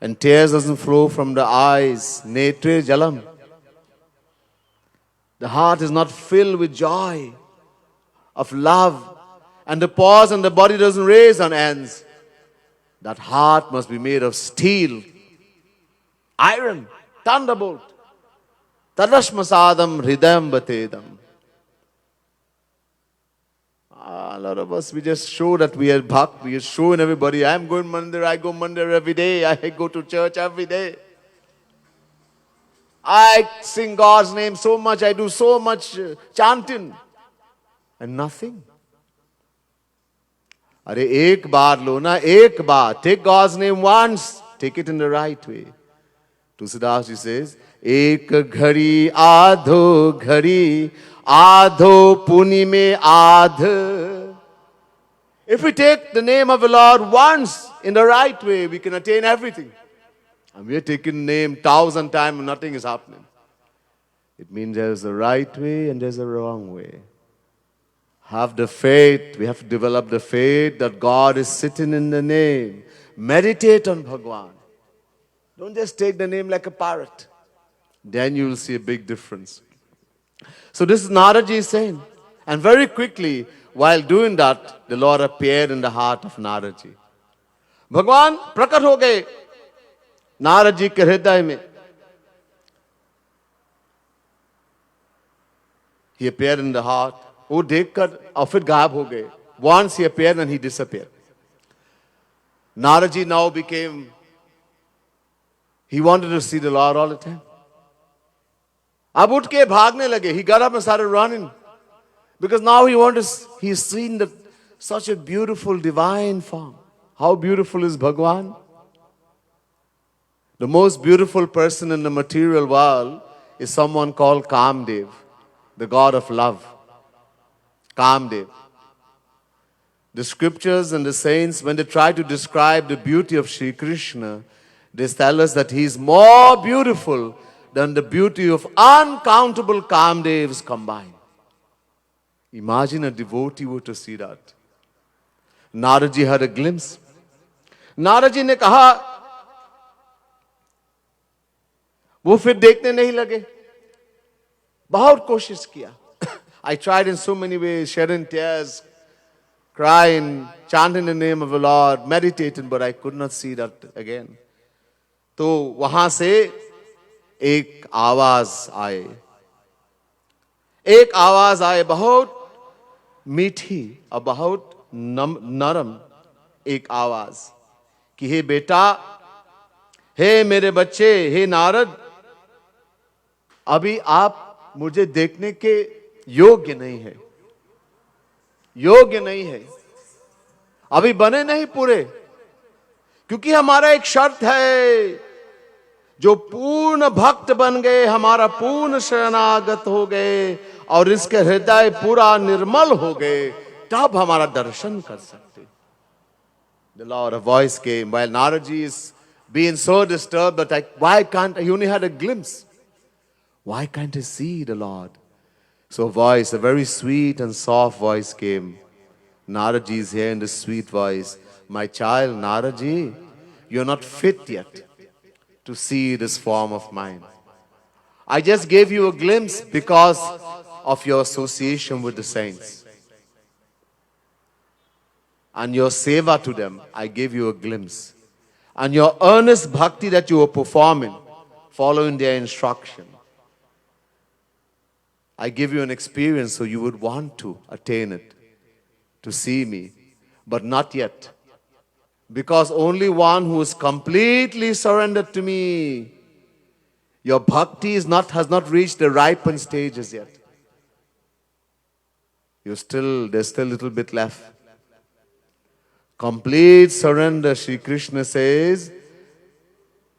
And tears doesn't flow from the eyes. Netre jalam. The heart is not filled with joy, of love. And the paws and the body doesn't raise on ends. That heart must be made of steel, iron, thunderbolt. Tadashmasadam hridayam batedam. A lot of us, we just show that we are bhakt. We are showing everybody, I am going mandir, I go mandir every day, I go to church every day. I sing God's name so much, I do so much chanting. And nothing. अरे एक बार लो ना, एक बार. Take God's name once. Take it in the right way. Tulsidas ji says, एक घड़ी आधो घड़ी आधो पुनि में आध. If we take the name of the Lord once in the right way, we can attain everything. And we are taking the name 1,000 times and nothing is happening. It means there's a right way and there's a wrong way. Have the faith, we have to develop the faith that God is sitting in the name. Meditate on Bhagwan. Don't just take the name like a parrot. Then you will see a big difference. So this is Naraji is saying. And very quickly, while doing that, the Lord appeared in the heart of Naraji. Bhagwan prakat ho gaye Naraji ke hriday mein. He appeared in the heart. वो देखकर और फिर गायब हो गए. Once he appeared and he disappeared. Naraji now became, he wanted to see the Lord all the time. अब उठ के भागने लगे. He got up and started running. Because now he's seen such a beautiful divine form. How beautiful is Bhagwan? The most beautiful person in the material world is someone called Kamdev, the god of love. Kamdev. The scriptures and the saints, when they try to describe the beauty of Sri Krishna, they tell us that he is more beautiful than the beauty of uncountable Kamdevs combined. Imagine a devotee were to see that. Naraji had a glimpse. Naraji ने कहा, वो फिर देखने नहीं लगे. बहुत कोशिश किया. I tried in so many ways, shedding tears, crying, chanting the name of the Lord, meditating, but I could not see that again. तो वहां से एक आवाज आए. एक आवाज आए, बहुत मीठी और बहुत नरम एक आवाज कि हे बेटा, हे मेरे बच्चे, हे नारद, अभी आप मुझे देखने के योग्य नहीं है. योग्य नहीं है. अभी बने नहीं पूरे. क्योंकि हमारा एक शर्त है, जो पूर्ण भक्त बन गए, हमारा पूर्ण शरणागत हो गए और इसके हृदय पूरा निर्मल हो गए, तब हमारा दर्शन कर सकते. The Lord, a voice came while Naraji is being so disturbed that why can't he only had a glimpse? Why can't he see the Lord? So a voice, a very sweet and soft voice came. Naraji is here in the sweet voice. My child, Naraji, you're not fit yet to see this form of mine. I just gave you a glimpse because of your association with the saints. And your seva to them, I gave you a glimpse. And your earnest bhakti that you were performing, following their instruction, I give you an experience so you would want to attain it, to see me, but not yet. Because only one who is completely surrendered to me, your bhakti has not reached the ripened stages yet. There's still a little bit left. Complete surrender, Sri Krishna says,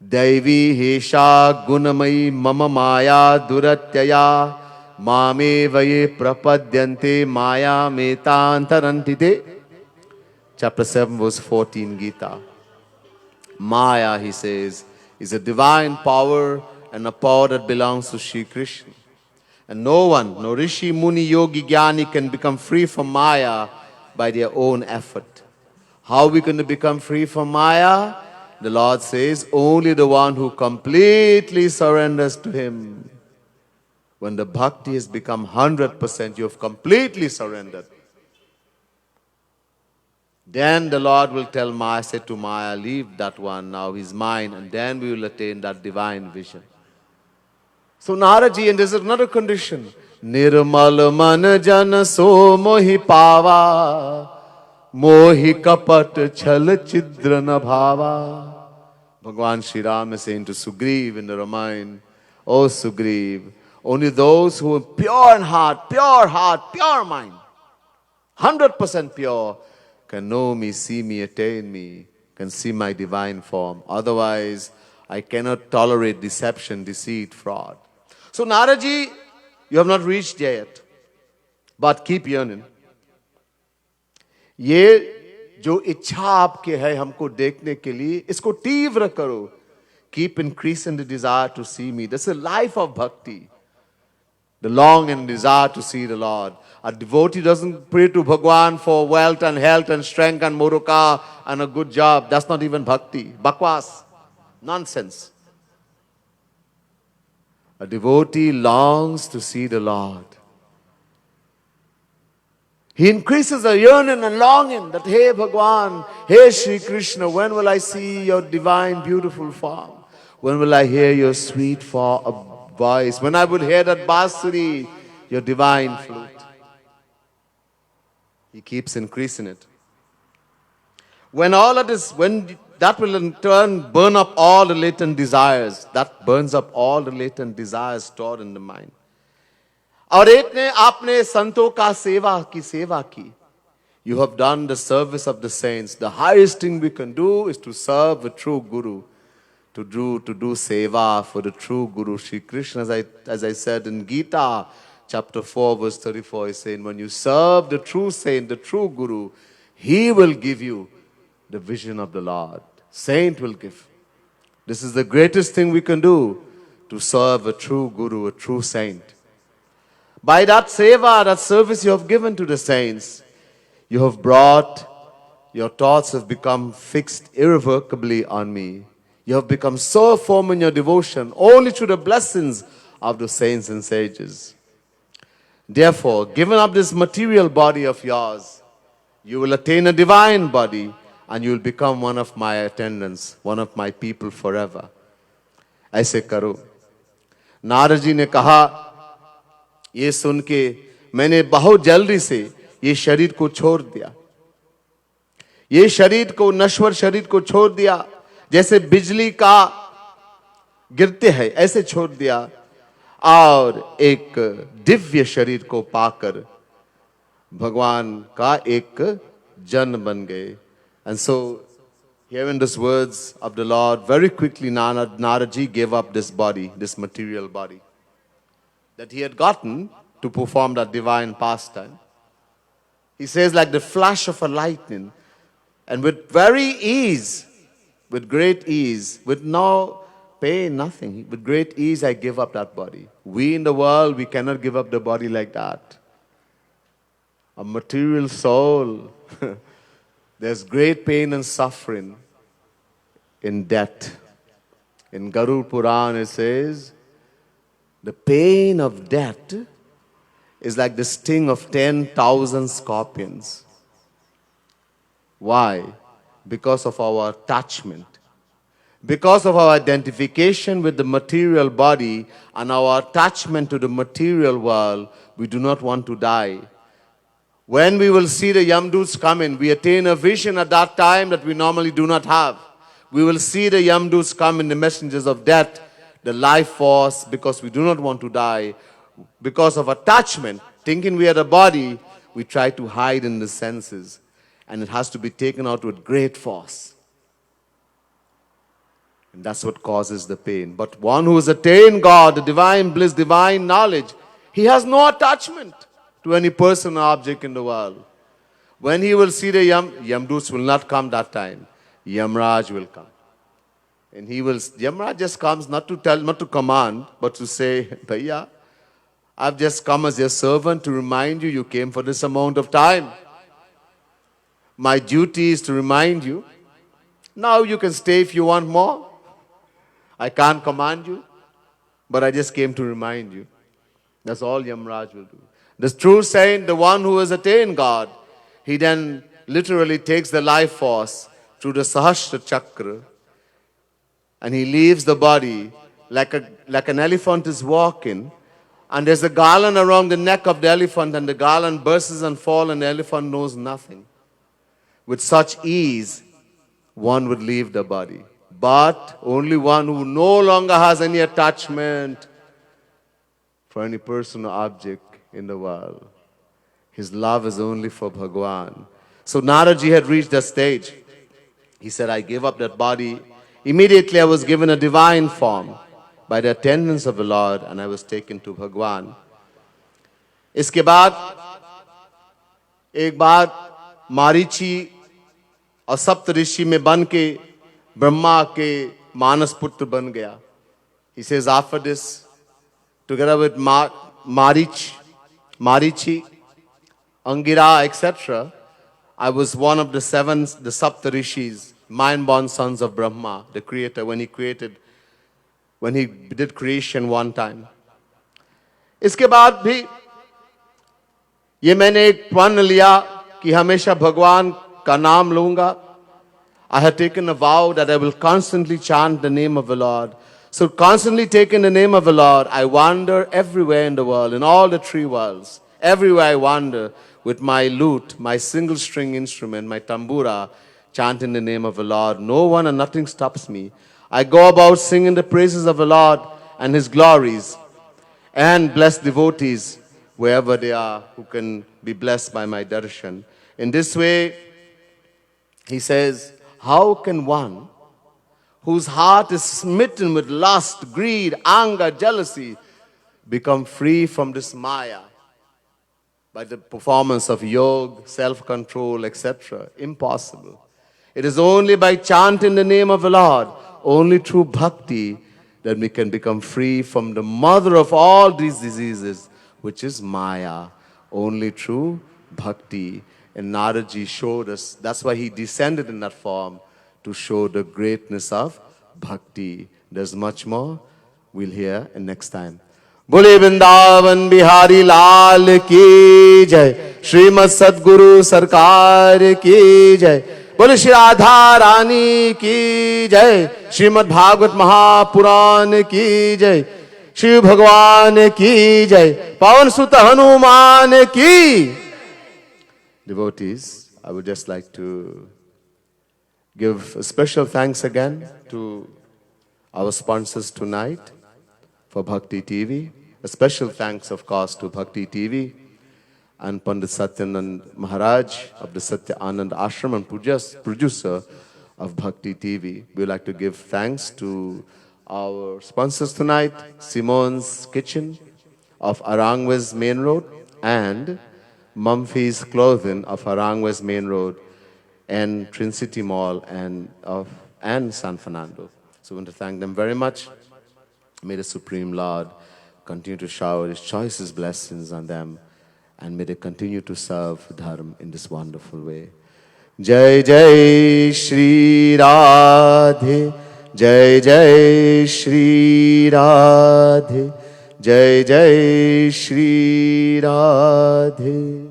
Daivi hesha gunamai mama maya duratyaya mame vaye prapadyante maya metantarantite. Chapter 7 verse 14 Gita. Maya, he says, is a divine power and a power that belongs to Shri Krishna. And no one, no Rishi, Muni, Yogi, Jnani can become free from Maya by their own effort. How are we going to become free from Maya? The Lord says, only the one who completely surrenders to Him. When the bhakti has become 100%, you have completely surrendered. Then the Lord will tell Maya, say to Maya, leave that one, now he's mine, and then we will attain that divine vision. So Naraji, and there's another condition. Nirmal man jan so mohi pava, mohi kapat chal chidra na bhava. Bhagwan Shri Ram is saying to Sugriv in the Ramayana, oh Sugriv, only those who are pure in heart, pure mind, 100% pure, can know me, see me, attain me, can see my divine form. Otherwise, I cannot tolerate deception, deceit, fraud. So Naraji, you have not reached there yet, but keep yearning. ये जो इच्छा आपके है हमको देखने के लिए, इसको तीव्र करो. Keep increasing the desire to see me. That's the life of bhakti. The long and desire to see the Lord. A devotee doesn't pray to Bhagwan for wealth and health and strength and moruka and a good job. That's not even bhakti. Bakwas. Nonsense. A devotee longs to see the Lord. He increases a yearning and longing that, hey Bhagwan, hey Shri Krishna, when will I see your divine beautiful form? When will I hear your sweet voice? When I will hear that basuri, your divine flute. He keeps increasing it. When all of this, when that will in turn burn up all the latent desires. That burns up all the latent desires stored in the mind. और एक ने आपने संतों का सेवा की. You have done the service of the saints. The highest thing we can do is to serve a true Guru. To do seva for the true Guru, Shri Krishna. As I said in Gita, chapter 4, verse 34, is saying, when you serve the true saint, the true Guru, he will give you the vision of the Lord. Saint will give. This is the greatest thing we can do, to serve a true Guru, a true saint. By that seva, that service you have given to the saints, you have brought, your thoughts have become fixed irrevocably on me. You have become so firm in your devotion only through the blessings of the saints and sages. Therefore, giving up this material body of yours, you will attain a divine body and you will become one of my attendants, one of my people forever. ऐसे करो. नारद जी ने कहा, ये सुन के मैंने बहुत जल्दी से ये शरीर को छोड़ दिया. ये शरीर को, नश्वर शरीर को छोड़ दिया. जैसे बिजली का गिरते हैं ऐसे छोड़ दिया और एक दिव्य शरीर को पाकर भगवान का एक जन बन गए. And so, hearing these words of the Lord, very quickly Naraji gave up this body, this material body that he had gotten to perform that divine pastime. He says, like the flash of a lightning, and with very ease, with great ease, with no pain, nothing. With great ease, I give up that body. We in the world, we cannot give up the body like that. A material soul, there's great pain and suffering in death. In Garuda Puran, it says, the pain of death is like the sting of 10,000 scorpions. Why? Because of our attachment, because of our identification with the material body and our attachment to the material world, we do not want to die. When we will see the Yamdoots coming, we attain a vision at that time that we normally do not have. We will see the Yamdoots come in, the messengers of death, the life force, because we do not want to die. Because of attachment, thinking we are the body, we try to hide in the senses. And it has to be taken out with great force. And that's what causes the pain. But one who has attained God, the divine bliss, divine knowledge, he has no attachment to any person or object in the world. When he will see the Yamdoots will not come that time. Yamraj will come. And Yamraj just comes not to tell, not to command, but to say, Bhaiya, I've just come as your servant to remind you, you came for this amount of time. My duty is to remind you. Now you can stay if you want more. I can't command you, but I just came to remind you. That's all Yamraj will do. The true saint, the one who has attained God, he then literally takes the life force through the Sahasra Chakra and he leaves the body like an elephant is walking, and there's a garland around the neck of the elephant and the garland bursts and falls and the elephant knows nothing. With such ease, one would leave the body. But only one who no longer has any attachment for any person or object in the world. His love is only for Bhagavan. So Naraji had reached that stage. He said, I gave up that body. Immediately I was given a divine form by the attendance of the Lord and I was taken to Bhagavan. इसके बाद एक बार मारीची और सप्त ऋषि में बन के ब्रह्मा के मानस पुत्र बन गया. He says after this, together with Marichi, Angira, etc., I was one of the Sapta Rishis, mind-born sons of Brahma, the creator, when he did creation one time. इसके बाद भी ये मैंने एक प्रण लिया कि हमेशा भगवान का नाम लूंगा. I had taken a vow that I will constantly chant the name of the Lord. So constantly taking the name of the Lord, I wander everywhere in the world, in all the three worlds. Everywhere I wander with my lute, my single string instrument, my tambura, chanting the name of the Lord. No one and nothing stops me. I go about singing the praises of the Lord and His glories and bless devotees wherever they are who can be blessed by my darshan. In this way, he says, how can one whose heart is smitten with lust, greed, anger, jealousy become free from this maya by the performance of yoga, self-control, etc.? Impossible. It is only by chanting the name of the Lord, only through bhakti, that we can become free from the mother of all these diseases, which is maya. Only through bhakti. And Naraji showed us, that's why he descended in that form, to show the greatness of bhakti. There's much more we'll hear in next time. Bole Vrindavan Bihari Lal ki jai, Shrimat Sadguru Sarkar ki jai, Bole Shri Radha Rani ki jai, Shrimat Bhagavat Mahapuran ki jai, Shri Bhagavan ki jai, Pavan Sutta Hanuman ki. Devotees, I would just like to give a special thanks again to our sponsors tonight for Bhakti TV. A special thanks, of course, to Bhakti TV and Pandit Satyanand Maharaj of the Satya Anand Ashram and producer of Bhakti TV. We would like to give thanks to our sponsors tonight, Simon's Kitchen of Aranguez Main Road and Mumphy's Clothing of Aranguez Main Road and Trinity Mall and San Fernando. So we want to thank them very much. May the Supreme Lord continue to shower His choicest blessings on them, and may they continue to serve Dharma in this wonderful way. Jai Jai Shri Radhe, Jai Jai Shri Radhe, Jai Jai Shri Radhe.